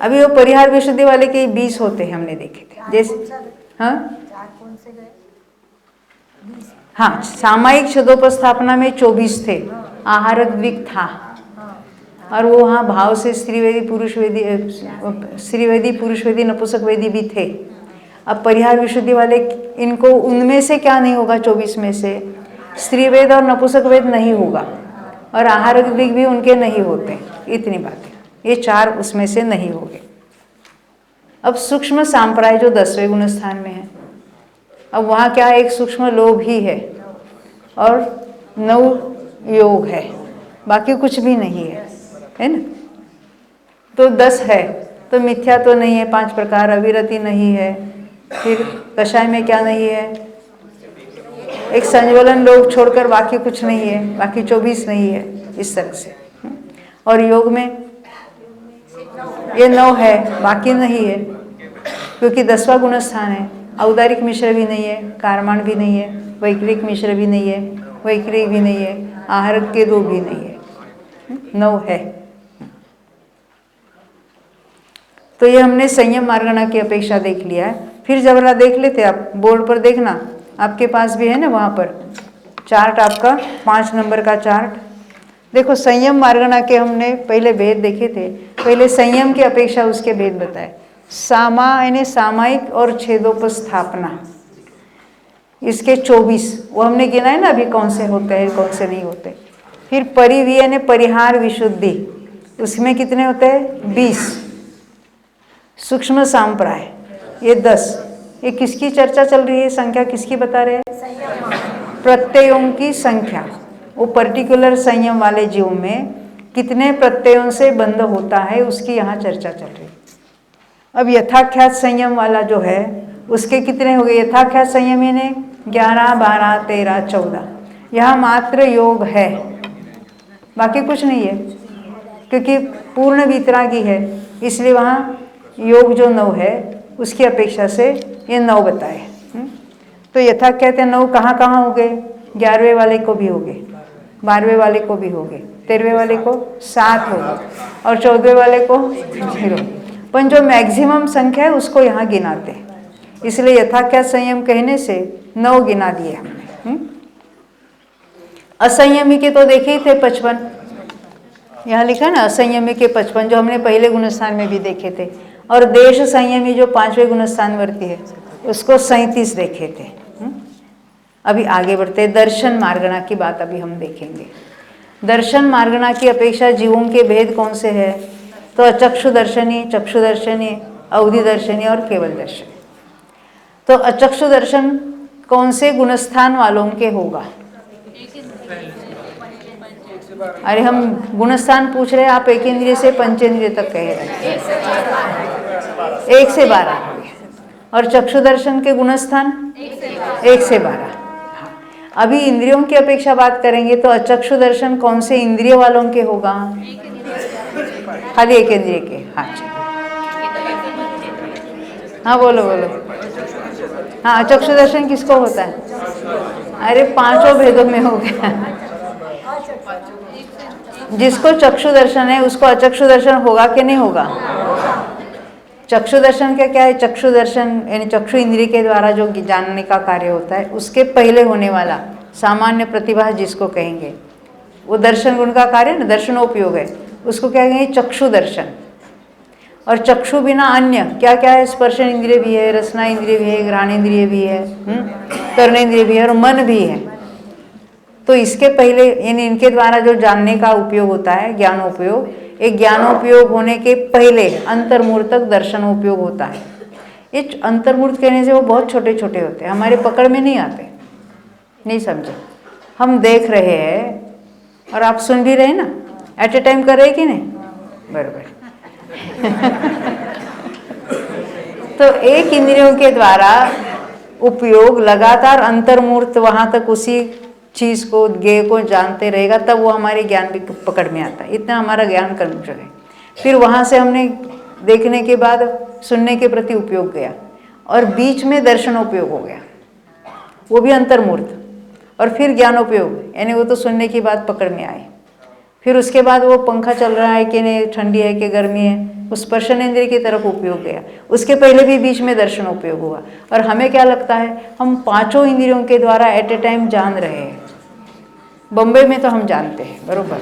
अभी वो परिहार विशुद्धि वाले के 20 होते हैं हमने देखे थे। जैसे हाँ, सामायिक छेदोपस्थापना में 24 थे, आहार द्विक था, और वो वहाँ भाव से स्त्रीवेदी पुरुष वेदी नपुंसक वेदी भी थे। अब परिहार विशुद्धि वाले इनको उनमें से क्या नहीं होगा? 24 में से स्त्री वेद और नपुंसक वेद नहीं होगा, और आहार द्विक भी उनके नहीं होते। इतनी बातें, ये 4 उसमें से नहीं होंगे। अब सूक्ष्म सांप्राय जो 10वें गुणस्थान में है, अब वहाँ क्या है? एक सूक्ष्म लोभ ही है और 9 योग है, बाकी कुछ भी नहीं है ना? तो 10 है तो मिथ्या तो नहीं है, 5 प्रकार, अविरति नहीं है, फिर कषाय में क्या नहीं है? एक संज्वलन लोभ छोड़कर बाकी कुछ नहीं है, बाकी 24 नहीं है, इस तरह से। और योग में ये 9 है, बाकी नहीं है, क्योंकि 10वां गुणस्थान है। औदारिक मिश्र भी नहीं है, कारमाण भी नहीं है, वैक्रिक मिश्र भी नहीं है, वैक्रिक भी नहीं है, आहार के 2 भी नहीं है, 9 है। तो ये हमने संयम मार्गणा की अपेक्षा देख लिया है। फिर जबरा देख लेते, आप बोर्ड पर देखना, आपके पास भी है ना वहाँ पर चार्ट, आपका 5 नंबर का चार्ट। देखो संयम मार्गणा के हमने पहले भेद देखे थे। पहले संयम की अपेक्षा उसके भेद बताए। सामा यानी सामायिक और छेदोपस्थापना, इसके 24 वो हमने गिना है ना अभी, कौन से होते हैं कौन से नहीं होते। फिर परिवी यानी परिहार विशुद्धि, उसमें कितने होते हैं 20। सूक्ष्म सांप्राय ये 10। ये किसकी चर्चा चल रही है, संख्या किसकी बता रहे हैं, प्रत्ययों की संख्या। वो पर्टिकुलर संयम वाले जीव में कितने प्रत्ययों से बंध होता है उसकी यहाँ चर्चा चल रही है। अब यथाख्यात संयम वाला जो है उसके कितने हो गए, यथाख्यात संयम यानी 11, 12, 13, 14। यहाँ मात्र योग है, बाकी कुछ नहीं है, क्योंकि पूर्ण वीतरागी है, इसलिए वहाँ योग जो 9 है उसकी अपेक्षा से ये 9 बताए। तो यथाख्यात 9 कहाँ कहाँ हो गए, 11वें वाले को भी हो गए, 12वें वाले को भी हो गए, 13वें वाले को 7 हो गए और 14वें वाले को 0। पर जो मैक्सिमम संख्या है उसको यहाँ गिनाते हैं, इसलिए यथाख्यात संयम कहने से 9 गिना दिए हमने। असंयमी के तो देखे ही थे 55, यहाँ लिखा ना असंयमी के 55, जो हमने पहले गुणस्थान में भी देखे थे। और देश संयमी जो 5वें गुणस्थान वर्ती है उसको 37 देखे थे। अभी आगे बढ़ते, दर्शन मार्गणा की बात अभी हम देखेंगे। दर्शन मार्गणा की अपेक्षा जीवों के भेद कौन से है, तो अचक्षु दर्शनी, चक्षु दर्शनी, अवधि दर्शनी और केवल दर्शनी। तो अचक्षु दर्शन कौन से गुणस्थान वालों के होगा, अरे हम गुणस्थान पूछ रहे हैं, आप एक इंद्रिय से पंचेंद्रिय तक कह रहे हैं, 1 से 12। और चक्षु दर्शन के गुणस्थान 1 से 12। अभी इंद्रियों की अपेक्षा बात करेंगे तो अचक्षु दर्शन कौन से इंद्रिय वालों के होगा, खाली एक इंद्रिय के। हाँ बोलो बोलो। हाँ अचक्षु दर्शन किसको होता है, अरे 5 भेदों में हो गया। जिसको चक्षु दर्शन है उसको अचक्षु दर्शन होगा कि नहीं होगा। चक्षु दर्शन का क्या है, चक्षु दर्शन यानी चक्षु इंद्रिय के द्वारा जो जानने का कार्य होता है उसके पहले होने वाला सामान्य प्रतिभा जिसको कहेंगे, वो दर्शन गुण का कार्य ना, दर्शनोपयोग है, उसको क्या कहेंगे चक्षु दर्शन। और चक्षु बिना अन्य क्या क्या है, स्पर्शन इंद्रिय भी है, रसना इंद्रिय भी है, घ्राण इंद्रिय भी है, कर्णेंद्रिय भी है और मन भी है। तो इसके पहले यानी इनके द्वारा जो जानने का उपयोग होता है ज्ञानोपयोग, एक ज्ञानोपयोग होने के पहले अंतर्मूर्तक दर्शनोपयोग होता है। ये अंतर्मूर्त कहने से वो बहुत छोटे छोटे होते हैं, हमारे पकड़ में नहीं आते, नहीं समझे। हम देख रहे हैं और आप सुन भी रहे ना, एट ए टाइम कर रहे कि नहीं, बराबर। तो एक इंद्रियों के द्वारा उपयोग लगातार अंतर्मूर्त वहाँ तक उसी चीज़ को ज्ञेय को जानते रहेगा, तब वो हमारे ज्ञान भी पकड़ में आता है। इतना हमारा ज्ञान कर्म जो है, फिर वहाँ से हमने देखने के बाद सुनने के प्रति उपयोग गया और बीच में दर्शनोपयोग हो गया, वो भी अंतर्मूर्त, और फिर ज्ञानोपयोग यानी वो तो सुनने की बात पकड़ में आए। फिर उसके बाद वो पंखा चल रहा है कि नहीं, ठंडी है कि गर्मी है, उस स्पर्शन इंद्रिय की तरफ उपयोग गया। उसके पहले भी बीच में दर्शन उपयोग हुआ। और हमें क्या लगता है हम 5 इंद्रियों के द्वारा एट ए टाइम जान रहे हैं। बम्बई में तो हम जानते हैं बरोबर।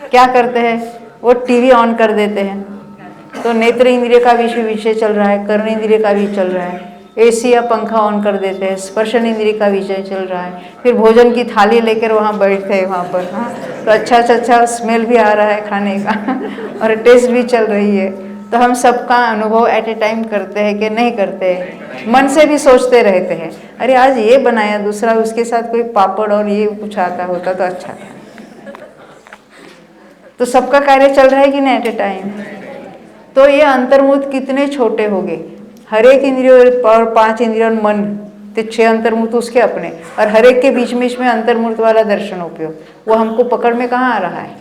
क्या करते हैं, वो टीवी ऑन कर देते हैं तो नेत्र इंद्रिय का विषय चल रहा है, कर्ण इंद्रिय का भी चल रहा है, एसी या पंखा ऑन कर देते हैं, स्पर्शन इंद्रिय का विषय चल रहा है, फिर भोजन की थाली लेकर वहाँ बैठते हैं वहाँ पर, हाँ तो अच्छा स्मेल भी आ रहा है खाने का और टेस्ट भी चल रही है। तो हम सबका अनुभव एट ए टाइम करते हैं कि नहीं करते हैं, मन से भी सोचते रहते हैं, अरे आज ये बनाया, दूसरा उसके साथ कोई पापड़ और ये कुछ आता होता तो अच्छा था। तो सबका कार्य चल रहा है कि नहीं एट ए टाइम। तो ये अंतर्मुख कितने छोटे हो गए, हर एक इंद्रियों और 5 इंद्रियों मन तो 6 अंतर्मुख उसके अपने, और हर एक के बीच में अंतर्मुख वाला दर्शन उपयोग, वो हमको पकड़ में कहाँ आ रहा है।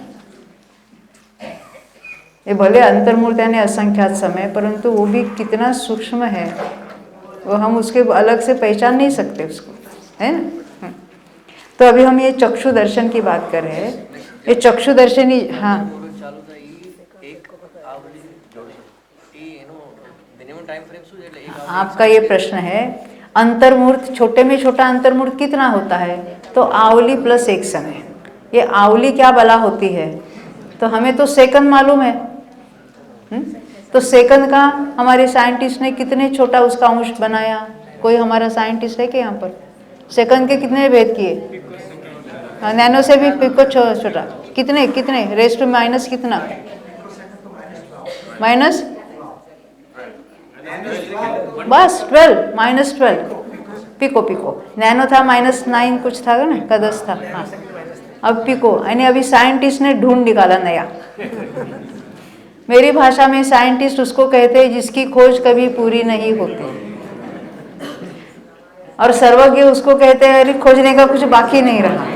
ये भले अंतर्मूर्त यानी असंख्यात समय, परंतु वो भी कितना सूक्ष्म है, वो हम उसके अलग से पहचान नहीं सकते उसको, है ना। तो अभी हम ये चक्षु दर्शन की बात कर रहे हैं। ये चक्षु दर्शन ही, हाँ आपका ये प्रश्न है, अंतर्मूर्त छोटे में छोटा अंतर्मूर्त कितना होता है, तो तो आवली प्लस एक समय, ये आवली क्या बला होती है? तो हमें तो सेकंड मालूम है, तो सेकंड का हमारे साइंटिस्ट ने कितने छोटा उसका अंश बनाया? कोई हमारा साइंटिस्ट है कि यहाँ पर? सेकंड के कितने भेद किए? नैनो से भी पिको छोटा, कितने कितने रेस टू माइनस कितना? माइनस बस 12 -12 पिको। नैनो था -9 कुछ था ना, का 10 था। हाँ, अब पिको, यानी अभी साइंटिस्ट ने ढूंढ निकाला नया। मेरी भाषा में साइंटिस्ट उसको कहते हैं जिसकी खोज कभी पूरी नहीं होती, और सर्वज्ञ उसको कहते हैं अरे खोजने का कुछ बाकी नहीं रहा।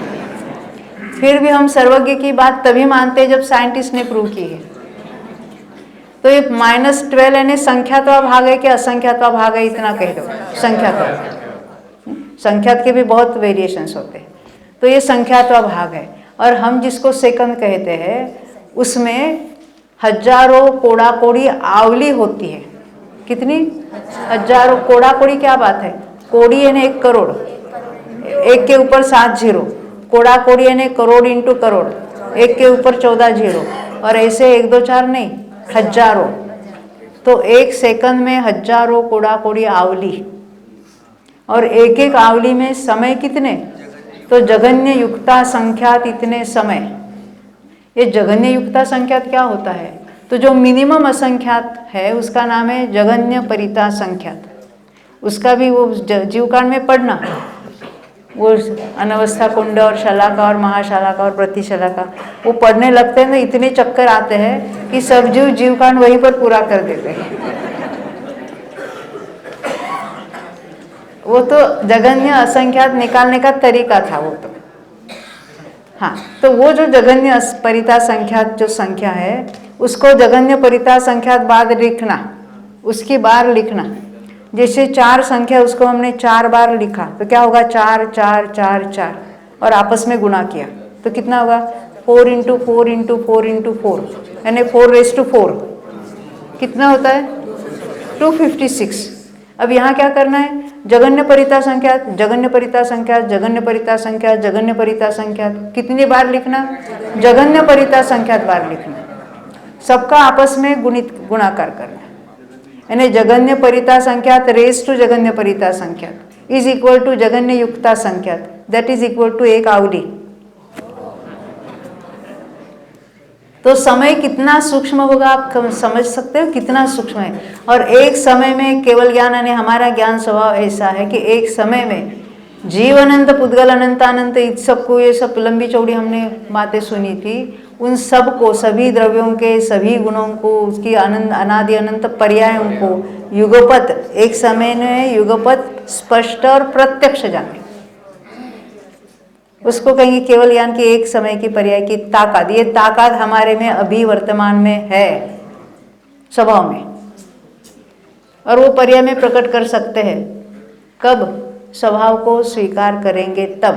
फिर भी हम सर्वज्ञ की बात तभी मानते हैं जब साइंटिस्ट ने प्रूव की है। तो ये -12 यानी संख्यात्वा भाग है कि असंख्यात्वा भाग है? इतना कह दो, संख्यात्वा। संख्यात के भी बहुत वेरिएशंस होते हैं, तो ये संख्यात्वा भाग है। और हम जिसको सेकंड कहते हैं उसमें हजारों कोड़ा कोड़ी आवली होती है। कितनी? हजारों कोड़ा कोड़ी। क्या बात है? कोड़ी यानी 1 करोड़, 1 के ऊपर 7 जीरो, कोड़ा कोड़ी यानी करोड़ इंटू करोड़, 1 के ऊपर 14 जीरो, और ऐसे 1 2 4 नहीं, हजारों। तो 1 सेकंड में हजारों कोड़ा कोड़ी आवली, और एक एक आवली में समय कितने? तो जगन्य युक्ता संख्यात इतने समय। ये जगन्य युक्ता संख्यात क्या होता है? तो जो मिनिमम असंख्यात है उसका नाम है जगन्य परिता संख्यात। उसका भी वो जीवकांड में पढ़ना, वो अनवस्था कुंड और शलाका और महाशलाका और प्रतिशलाका, वो पढ़ने लगते हैं तो इतने चक्कर आते हैं कि सब जीवकांड वहीं पर पूरा कर देते हैं। वो तो जगन्य असंख्यात निकालने का तरीका था वो तो। हाँ, तो वो जो जगन्य परिता संख्यात जो संख्या है उसको जगन्य परिता संख्यात बाद लिखना, उसकी बार लिखना। जैसे 4 संख्या उसको हमने 4 बार लिखा तो क्या होगा? 4 4 4 4, और आपस में गुणा किया तो कितना होगा? 4 × 4 × 4 × 4 यानी 4⁴ कितना होता है? 256। अब यहाँ क्या करना है? जगन्य परिता संख्यात, जगन्य परिता संख्यात, जगन्य परिता संख्यात, जगन्य परिता संख्यात, कितनी बार लिखना? जगन्य परिता संख्यात बार लिखना। सबका आपस में गुणाकार करना, यानी जगन्य परिता संख्यात रेस टू जगन्य परिता संख्यात इज इक्वल टू जगन्य युक्ता संख्यात, दैट इज इक्वल टू 1 आवली। तो समय कितना सूक्ष्म होगा आप समझ सकते हो, कितना सूक्ष्म है। और एक समय में केवल ज्ञान, यानी हमारा ज्ञान स्वभाव ऐसा है कि एक समय में जीव अनंत, पुद्गल अनंत अनंत, इस सबको, ये सब लंबी चौड़ी हमने बातें सुनी थी, उन सब को, सभी द्रव्यों के सभी गुणों को, उसकी अनंत अनादि अनंत पर्यायों को युगपत, एक समय में युगपत स्पष्ट और प्रत्यक्ष जाने, उसको कहेंगे केवल ज्ञान की एक समय की पर्याय की ताकत। ये ताकत हमारे में अभी वर्तमान में है, स्वभाव में, और वो पर्याय में प्रकट कर सकते हैं। कब? स्वभाव को स्वीकार करेंगे तब।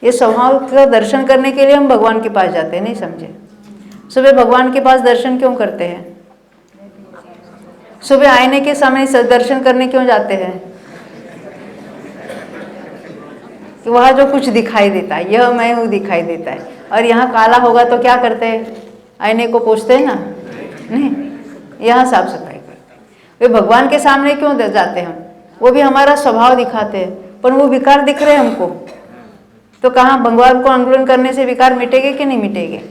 ये स्वभाव का दर्शन करने के लिए हम भगवान के पास जाते हैं, नहीं समझे? सुबह भगवान के पास दर्शन क्यों करते हैं? सुबह आईने के सामने दर्शन करने क्यों जाते हैं? कि वहाँ जो कुछ दिखाई देता है, यह मैं हूँ दिखाई देता है, और यहाँ काला होगा तो क्या करते हैं? आईने को पोंछते हैं ना? नहीं, यहाँ साफ सफाई करते हैं। वे भगवान के सामने क्यों जाते हैं हम? वो भी हमारा स्वभाव दिखाते हैं, पर वो विकार दिख रहे हैं हमको, तो कहाँ भगवान को अनुकूलन करने से विकार मिटेंगे कि नहीं मिटेंगे?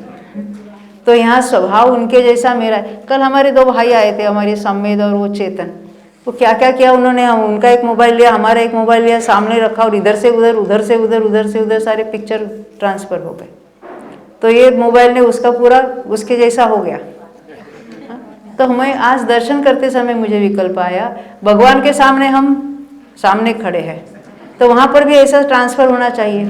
तो यहाँ स्वभाव उनके जैसा मेरा है। कल हमारे 2 भाई आए थे, हमारे संवेद और वो चेतन, तो क्या क्या किया उन्होंने, हम उनका एक मोबाइल लिया, हमारा एक मोबाइल लिया, सामने रखा, और इधर से उधर, उधर से उधर, उधर से उधर सारे पिक्चर ट्रांसफर हो गए। तो ये मोबाइल ने उसका पूरा उसके जैसा हो गया। तो हमें आज दर्शन करते समय मुझे विकल्प आया, भगवान के सामने हम सामने खड़े हैं, तो वहाँ पर भी ऐसा ट्रांसफर होना चाहिए।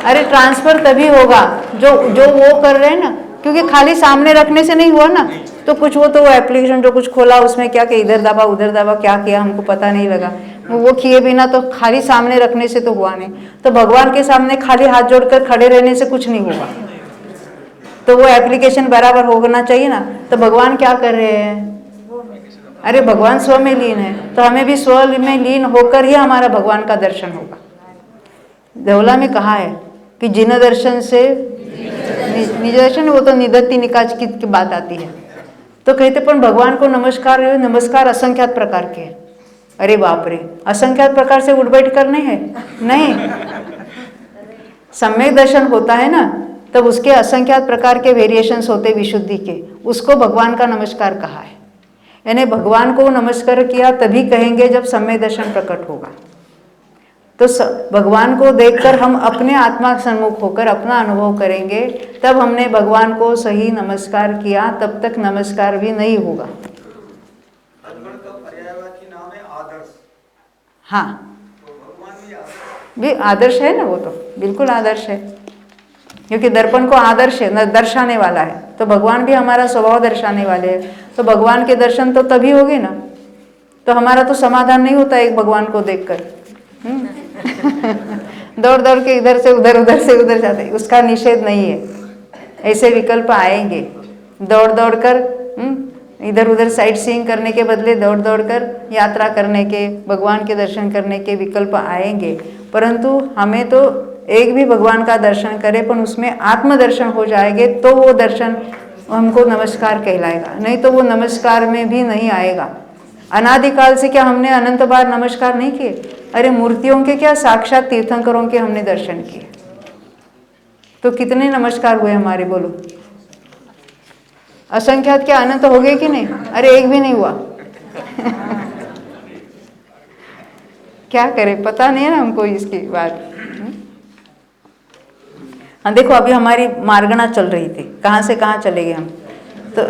अरे ट्रांसफर तभी होगा जो वो कर रहे हैं ना, क्योंकि खाली सामने रखने से नहीं हुआ ना, तो कुछ वो एप्लीकेशन जो कुछ खोला उसमें क्या कि इधर दबा उधर दबा, क्या किया हमको पता नहीं लगा, वो किए बिना तो खाली सामने रखने से तो हुआ नहीं। तो भगवान के सामने खाली हाथ जोड़कर खड़े रहने से कुछ नहीं होगा, तो वो एप्लीकेशन बराबर होना चाहिए ना। तो भगवान क्या कर रहे हैं? अरे भगवान स्व में लीन है, तो हमें भी स्व में लीन होकर ही हमारा भगवान का दर्शन होगा। धवला में कहा है कि जिन दर्शन से निज दर्शन, वो तो निदत्ति निकाच की बात आती है। तो कहते पण भगवान को नमस्कार असंख्यात प्रकार के। अरे बाप रे, असंख्यात प्रकार से उठ बैठ कर नहीं है, नहीं। सम्यक दर्शन होता है ना, तब उसके असंख्यात प्रकार के वेरिएशंस होते विशुद्धि के, उसको भगवान का नमस्कार कहा है। यानी भगवान को नमस्कार किया तभी कहेंगे जब सम्यक दर्शन प्रकट होगा। तो भगवान को देखकर हम अपने आत्मा सन्मुख होकर अपना अनुभव करेंगे, तब हमने भगवान को सही नमस्कार किया, तब तक नमस्कार भी नहीं होगा। हाँ, भी आदर्श है ना, वो तो बिल्कुल आदर्श है, क्योंकि दर्पण को आदर्श है, दर्शाने वाला है। तो भगवान भी हमारा स्वभाव दर्शाने वाले हैं, तो भगवान के दर्शन तो तभी होगे ना। तो हमारा तो समाधान नहीं होता एक भगवान को देखकर। दौड़ दौड़ के इधर से उधर, उधर से उधर जाते, उसका निषेध नहीं है। ऐसे विकल्प आएंगे, दौड़ दौड़ कर इधर उधर साइट सीइंग करने के बदले दौड़ दौड़ कर यात्रा करने के, भगवान के दर्शन करने के विकल्प आएंगे। परंतु हमें तो एक भी भगवान का दर्शन करे पर उसमें आत्मदर्शन हो जाएंगे, तो वो दर्शन हमको नमस्कार कहलाएगा, नहीं तो वो नमस्कार में भी नहीं आएगा। अनादिकाल से क्या हमने अनंत बार नमस्कार नहीं किए? अरे मूर्तियों के क्या, साक्षात तीर्थंकरों के हमने दर्शन किए, तो कितने नमस्कार हुए हमारे, बोलो। असंख्यात क्या अनंत हो गए कि नहीं? अरे एक भी नहीं हुआ। क्या करें, पता नहीं है ना हमको इसकी बात। हाँ देखो, अभी हमारी मार्गणा चल रही थी, कहाँ से कहाँ चले गए हम तो।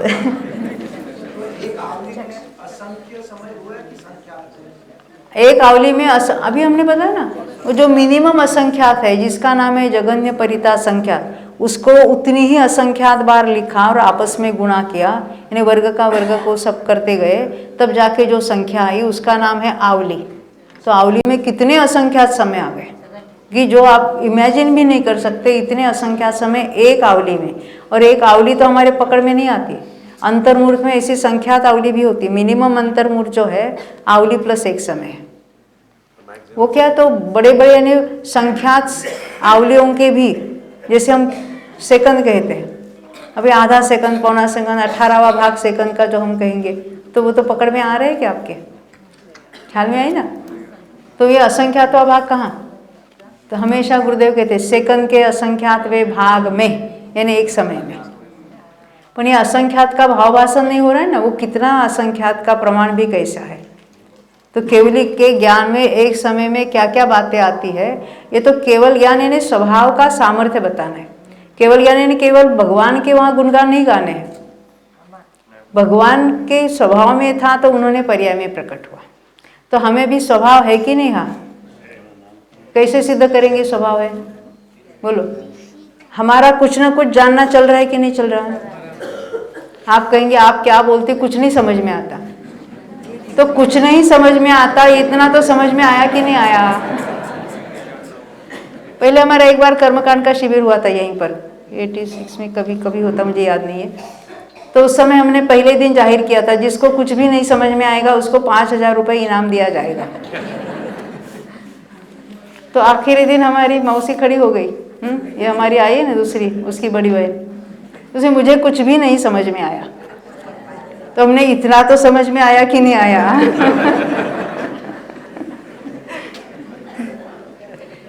एक आवली में अभी हमने बताया ना, वो जो मिनिमम असंख्यात है जिसका नाम है जगन्य परिता संख्यात, उसको उतनी ही असंख्यात बार लिखा और आपस में गुणा किया, यानी वर्ग का वर्ग को सब करते गए, तब जाके जो संख्या आई उसका नाम है आवली। तो आवली में कितने असंख्यात समय आ गए कि जो आप इमेजिन भी नहीं कर सकते, इतने असंख्यात समय एक आवली में। और एक आवली तो हमारे पकड़ में नहीं आती, अंतर्मूर्त में ऐसी संख्यात आवली भी होती है। मिनिमम अंतर्मूर्त जो है आवली प्लस एक समय है, वो क्या, तो बड़े बड़े यानी संख्यात आवलियों के भी, जैसे हम सेकंड कहते हैं, अभी आधा सेकंड, पौना सेकंड, 18वां भाग सेकंड का जो हम कहेंगे, तो वो तो पकड़ में आ रहे हैं क्या आपके, ख्याल में आई ना। तो ये असंख्यातवा भाग कहाँ, तो हमेशा गुरुदेव कहते हैं सेकंड के असंख्यातवे भाग में, यानी एक समय में। पर ये असंख्यात का भावभाषण नहीं हो रहा है ना, वो कितना असंख्यात का प्रमाण भी कैसा है। तो केवली के ज्ञान में एक समय में क्या क्या बातें आती है, ये तो केवल ज्ञान यानी स्वभाव का सामर्थ्य बताना है। केवल ज्ञान यानी केवल भगवान के वहाँ गुणगान नहीं गाने हैं, भगवान के स्वभाव में था तो उन्होंने पर्याय में प्रकट हुआ। तो हमें भी स्वभाव है कि नहीं? हाँ, कैसे सिद्ध करेंगे स्वभाव है, बोलो। हमारा कुछ ना कुछ जानना चल रहा है कि नहीं चल रहा है? आप कहेंगे आप क्या बोलते, कुछ नहीं समझ में आता। तो कुछ नहीं समझ में आता, इतना तो समझ में आया कि नहीं आया? पहले हमारा एक बार कर्मकांड का शिविर हुआ था यहीं पर 86 में, कभी कभी होता, मुझे याद नहीं है। तो उस समय हमने पहले दिन जाहिर किया था, जिसको कुछ भी नहीं समझ में आएगा उसको 5000 रुपये इनाम दिया जाएगा। तो आखिरी दिन हमारी मौसी खड़ी हो गई, ये हमारी आई है ना दूसरी, उसकी बड़ी बहन, उसे मुझे कुछ भी नहीं समझ में आया। तो हमने इतना तो समझ में आया कि नहीं आया?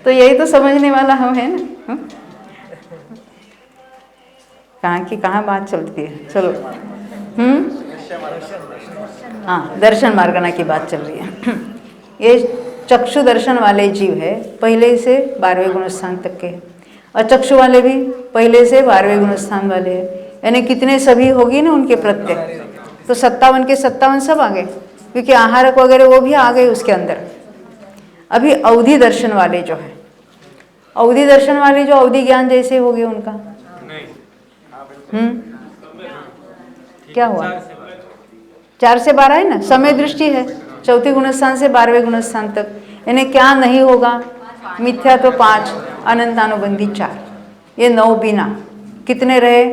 तो यही तो समझने वाला हम है ना। कहाँ की कहाँ बात चलती है, चलो। हाँ, दर्शन मार्गना की बात चल रही है। ये चक्षु दर्शन वाले जीव है, पहले से 12वें गुण स्थान तक के, और चक्षु वाले भी पहले से 12वें गुण स्थान वाले हैं, यानी कितने सभी होगी ना उनके प्रत्यय, तो 57 के 57 सब आ गए, क्योंकि आहारक वगैरह वो भी आ गए उसके अंदर। अभी अवधि दर्शन वाले जो है, अवधि दर्शन वाले जो अवधि ज्ञान जैसे हो गए उनका, क्या हुआ? 4 से 12 है ना, समय दृष्टि है, चौथी गुणस्थान से 12वें गुणस्थान तक, यानी क्या नहीं होगा? मिथ्या तो 5, अनंतानुबंधी 4, ये 9 बिना कितने रहे?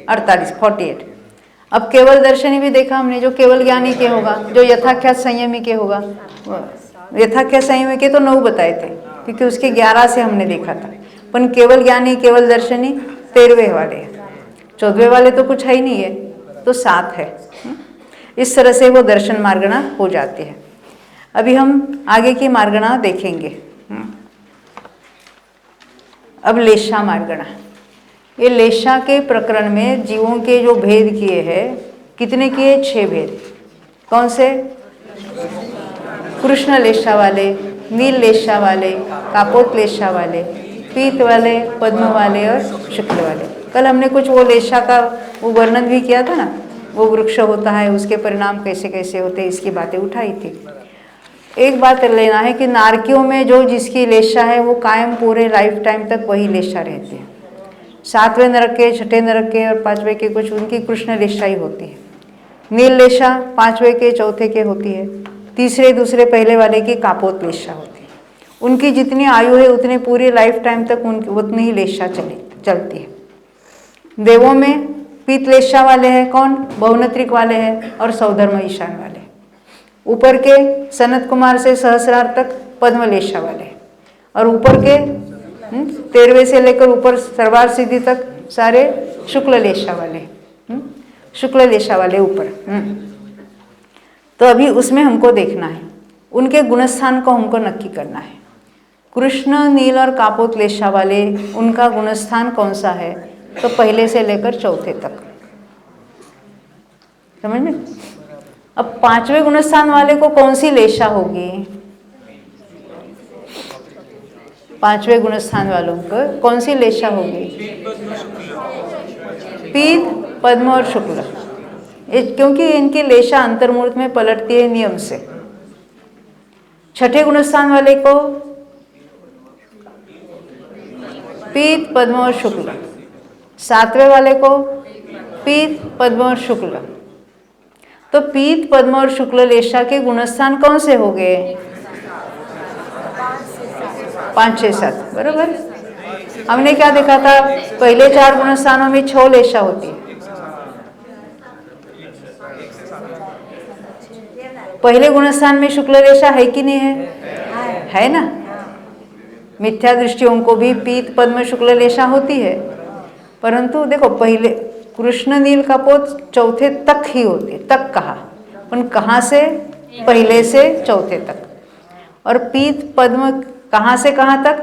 48, 48। अब केवल दर्शनी भी देखा हमने, जो केवल ज्ञानी के होगा, जो यथाख्यात संयमी के होगा। यथाख्यात संयमी के तो 9 बताए थे, क्योंकि उसके 11 से हमने देखा था। पर केवल ज्ञानी केवल दर्शनी 13वें वाले हैं, 14वें वाले तो कुछ है ही नहीं है, तो 7 है। इस तरह से वो दर्शन मार्गणा हो जाती है। अभी हम आगे की मार्गणा देखेंगे। अब लेशा मार्गणा। ये लेशा के प्रकरण में जीवों के जो भेद किए हैं, कितने किए? 6 भेद। कौन से? कृष्ण लेशा वाले, नील लेशा वाले, कापोत लेशा वाले, पीत वाले, पद्म वाले और शुक्ल वाले। कल हमने कुछ वो लेशा का वो वर्णन भी किया था ना, वो वृक्ष होता है, उसके परिणाम कैसे कैसे होते हैं, इसकी बातें उठाई थी। एक बात लेना है कि नारकियों में जो जिसकी लेशा है वो कायम पूरे लाइफ टाइम तक वही लेशा रहती है। 7वें नरक के, 6ठे नरक के और 5वें के कुछ उनकी कृष्ण लेशा ही होती है। नील लेशा 5वें के, 4थे के होती है। तीसरे, दूसरे, पहले वाले की कापोत लेशा होती है। उनकी जितनी आयु है उतने पूरी लाइफ टाइम तक उतनी ही लेशा चलती है। देवों में पीत लेशा वाले हैं कौन? बहुनत्रिक वाले हैं और सौधर्म ईशान वाले। ऊपर के सनत कुमार से सहस्रार तक पद्म लेशा वाले, और ऊपर के 13वें से लेकर ऊपर सर्वार सिद्धि तक सारे शुक्ल लेशा वाले, शुक्ल लेशा वाले ऊपर। तो अभी उसमें हमको देखना है, उनके गुणस्थान को हमको नक्की करना है। कृष्ण, नील और कापोत लेशा वाले, उनका गुणस्थान कौन सा है? तो पहले से लेकर 4थे तक, समझ में? अब 5वें गुणस्थान वाले को कौन सी लेशा होगी? 5वें गुणस्थान वालों को कौन सी लेशा होगी? पीत, पद्म और शुक्ल, क्योंकि इनकी लेशा अंतर्मूर्त में पलटती है नियम से। 6ठे गुणस्थान वाले को पीत, पद्म और शुक्ल। 7वें वाले को पीत, पद्म और शुक्ल। तो पीत, पद्म और शुक्ल लेशा के गुणस्थान कौन से हो गए? 5, 6, 7, बरोबर। हमने क्या देखा था? पहले 4 गुणस्थानों में 6 लेशा होती है। पहले गुणस्थान में शुक्ल लेशा है कि नहीं है? है ना। मिथ्या दृष्टियों को भी पीत, पद्म, शुक्ल लेशा होती है, परंतु देखो पहले कृष्ण, नील, कापोत 4थे तक ही होती है। तक कहा, पर कहाँ से? पहले से 4थे तक। और पीत, पद्म कहाँ से कहाँ तक?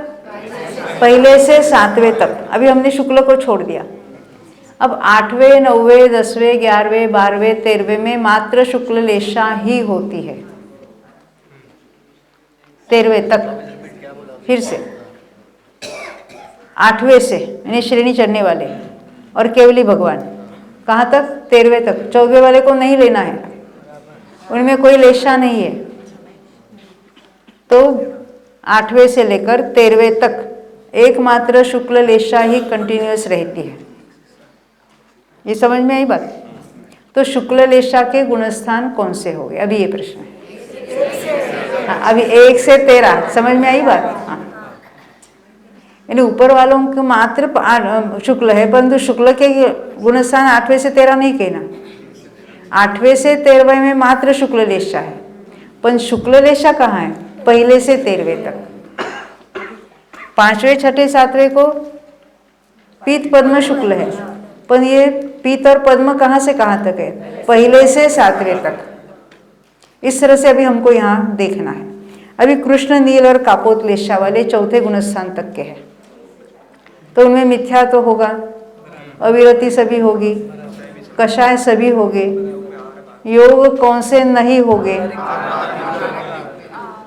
पहले से 7वें तक। अभी हमने शुक्ल को छोड़ दिया। अब 8वें, 9वें, 10वें, 11वें, 12वें, 13वें में मात्र शुक्ल लेशा ही होती है। 13वें तक। फिर से 8वें से यानी श्रेणी चढ़ने वाले और केवली भगवान कहाँ तक? 13वें तक। 14वें वाले को नहीं लेना है, उनमें कोई लेशा नहीं है। तो 8वें से लेकर 13वें तक एकमात्र शुक्ल लेशा ही कंटिन्यूअस रहती है। ये समझ में आई बात? तो शुक्ल लेशा के गुणस्थान कौन से हो गए? अभी ये प्रश्न है। हाँ, अभी 1 से 13 समझ में आई बात? हाँ, यानी ऊपर वालों को मात्र शुक्ल है, परंतु शुक्ल के गुणस्थान 8वें से 13 नहीं कहना। 8वें से 13वें में मात्र शुक्ल लेशा है, पर शुक्ल लेशा कहाँ है? पहले से 13वें तक। 5वें, 6ठे, 7वें को पीत, पद्म, शुक्ल है, पर ये पीत और पद्म कहाँ से कहाँ तक है? पहले से 7वें तक। इस तरह से अभी हमको यहाँ देखना है। अभी कृष्ण, नील और कापोत लेशा वाले 4थे गुणस्थान तक के हैं, तो उनमें मिथ्या तो होगा, अविरति सभी होगी, कषाय सभी होगे, योग कौन से नहीं होगे?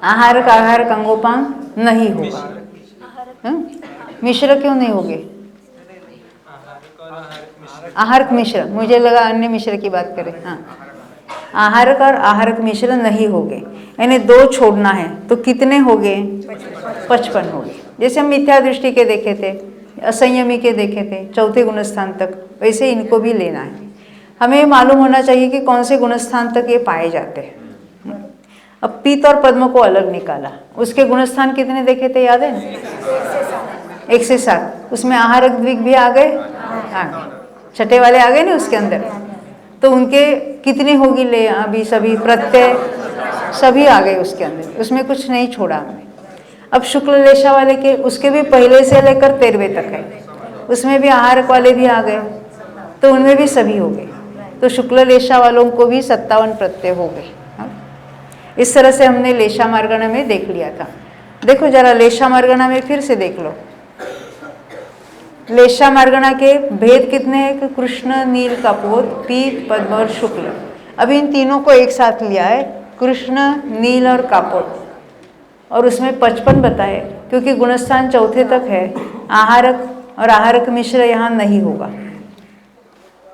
आहार का आहार कंगोपांग नहीं होगा। मिश्र क्यों नहीं होगे? आहारक मिश्र, मुझे लगा अन्य मिश्र की बात करें। हाँ, आहारक और आहारक मिश्र नहीं होगे, यानी 2 छोड़ना है तो कितने हो गए? 55 हो गए। जैसे हम मिथ्या दृष्टि के देखे थे, असंयमी के देखे थे 4थे गुणस्थान तक, वैसे इनको भी लेना है। हमें मालूम होना चाहिए कि कौन से गुणस्थान तक ये पाए जाते हैं। अब पीत और पद्म को अलग निकाला, उसके गुणस्थान कितने देखे थे याद है ना? 1 से 7। उसमें आहारक द्विग भी आ गए, 6ठे वाले आ गए ना उसके अंदर। तो उनके कितनी होगी ले अभी सभी प्रत्यय सभी आ गए उसके अंदर, उसमें कुछ नहीं छोड़ा हमने। अब शुक्ल लेशा वाले के उसके भी पहले से लेकर 13वें तक है, उसमें भी आहारक वाले भी आ गए, तो उनमें भी सभी हो गए। तो शुक्ल लेशा वालों को भी 57 प्रत्यय हो गए। इस तरह से हमने लेशा मार्गणा में देख लिया था। देखो जरा लेशा मार्गणा में फिर से देख लो। लेशा मार्गणा के भेद कितने हैं कि कृष्ण, नील, कपोत, पीत, पद्म और शुक्ल। अभी इन तीनों को एक साथ लिया है, कृष्ण, नील और कापोत, और उसमें 55 बताए, क्योंकि गुणस्थान चौथे तक है। आहारक और आहारक मिश्र यहाँ नहीं होगा।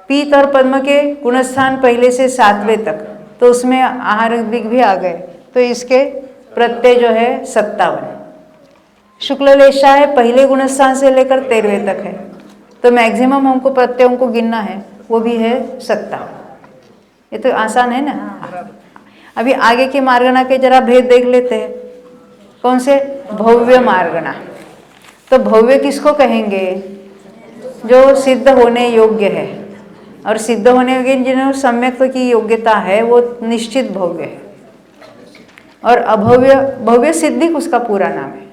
पीत और पद्म के गुणस्थान पहले से 7वें तक, तो उसमें आहारक दिग भी आ गए, तो इसके प्रत्यय जो है 57। शुक्ल लेशा है पहले गुणस्थान से लेकर 13वें तक है, तो मैक्सिमम हमको प्रत्ययों को गिनना है, वो भी है 57। ये तो आसान है ना। अभी आगे की मार्गणा के जरा भेद देख लेते हैं। कौन से? भव्य मार्गणा। तो भव्य किसको कहेंगे? जो सिद्ध होने योग्य है, और सिद्ध होने योग्य जिन्हें सम्यक्त्व की योग्यता है वो निश्चित भव्य है। और अभव्य, भव्य सिद्धिक उसका पूरा नाम है,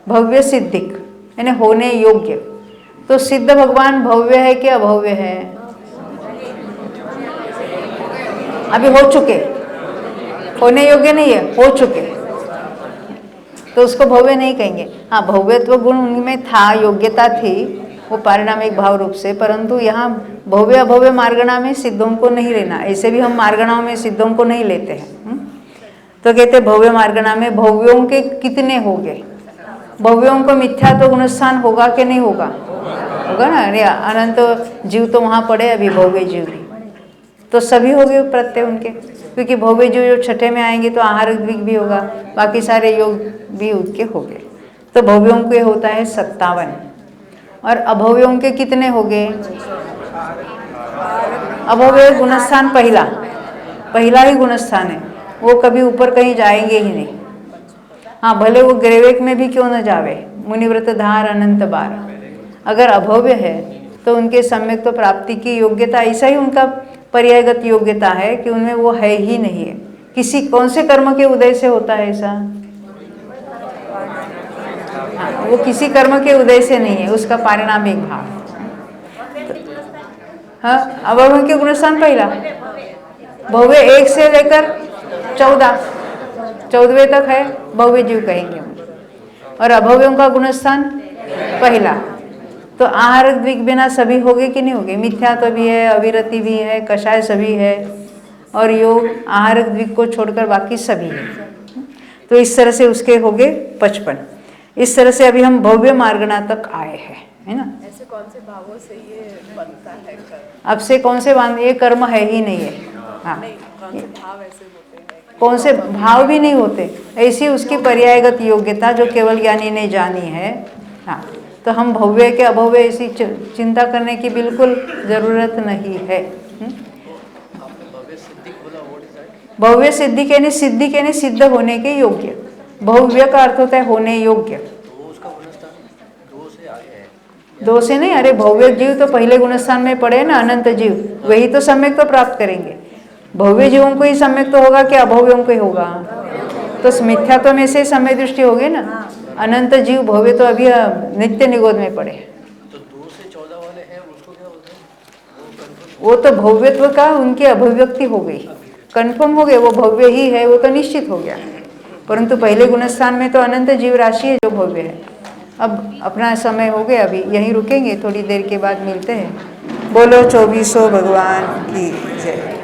भव्य सिद्धिक यानी होने योग्य। तो सिद्ध भगवान भव्य है कि अभव्य है? अभी हो चुके, होने योग्य नहीं है, हो चुके, तो उसको भव्य नहीं कहेंगे। हाँ, भव्यत्व गुण उनमें था, योग्यता थी, वो पारिणामिक भाव रूप से, परंतु यहाँ भव्य अभव्य मार्गणा में सिद्धों को नहीं लेना। ऐसे भी हम मार्गणाओं में सिद्धों को नहीं लेते हैं। तो कहते भव्य मार्गणा में भव्यों के कितने हो गए? भव्यों को मिथ्या तो गुणस्थान होगा कि नहीं होगा? होगा ना। अरे अनंत जीव तो वहाँ पड़े, अभी भव्य जीव भी, तो सभी हो गए प्रत्यय उनके, क्योंकि भव्य जीव जो छठे में आएंगे तो आहारक दिग भी होगा, बाकी सारे योग भी उनके हो गए। तो भव्यों के होता है 57, और अभव्यों के कितने हो गए? अभव्य गुणस्थान पहला ही गुणस्थान है, वो कभी ऊपर कहीं जाएंगे ही नहीं। हाँ, भले वो ग्रेवेक में भी क्यों न जावे, मुनिव्रत धार अनंत बार, अगर अभव्य है तो उनके सम्यक तो प्राप्ति की योग्यता, ऐसा ही उनका पर्यायगत योग्यता है कि उनमें वो है ही नहीं है। किसी कौन से कर्म के उदय से होता है ऐसा? हाँ, वो किसी कर्म के उदय से नहीं है, उसका पारिणामिक भाव। हाँ, अभव्य के गुणस्थान पहला, भव्य 1 से लेकर 14वें तक है, भव्य जीव कहेंगे हम। और अभव्यों का गुणस्थान पहला, तो आहारक द्विग बिना सभी हो गए कि नहीं हो गए? मिथ्या तो भी है, अविरति भी है, कषाय सभी है, और योग आहारक द्विग को छोड़कर बाकी सभी है। तो इस तरह से उसके हो गए 55। इस तरह से अभी हम भव्य मार्गणा तक आए हैं, है ना। ऐसे कौन से भावों से ये बनता है कर्म? अब से कौन से बांध, ये कर्म है ही नहीं है। हाँ, नहीं, कौन से भाव ऐसे होते हैं? कौन से भाव भी नहीं होते, ऐसी उसकी पर्यायगत योग्यता जो केवल ज्ञानी ने जानी है। हाँ, तो हम भव्य के अभव्य ऐसी चिंता करने की बिल्कुल जरूरत नहीं है। भव्य सिद्धि कहने, सिद्धि कहने सिद्ध होने के योग्य, भव्य का अर्थ होता है होने योग्य। दो से नहीं, अरे भव्य जीव तो पहले गुणस्थान में पड़े ना, अनंत जीव, वही तो सम्यक तो प्राप्त करेंगे। भव्य जीवों को ही सम्यक तो होगा कि अभव्यों को ही होगा? तो मिथ्यात्व में से समय दृष्टि होगी ना। अनंत जीव भव्य तो अभी नित्य निगोद में पड़े। तो 2 से 14 वाले हैं, उसको क्या बोलते हैं? वो तो भव्यत्व का उनकी अभिव्यक्ति हो गई, कंफर्म हो गए, वो भव्य ही है, वो तो निश्चित हो गया। परंतु पहले गुणस्थान में तो अनंत जीव राशि है जो भव्य है। अब अपना समय हो गया, अभी यहीं रुकेंगे, थोड़ी देर के बाद मिलते हैं। बोलो 2400 भगवान की जय।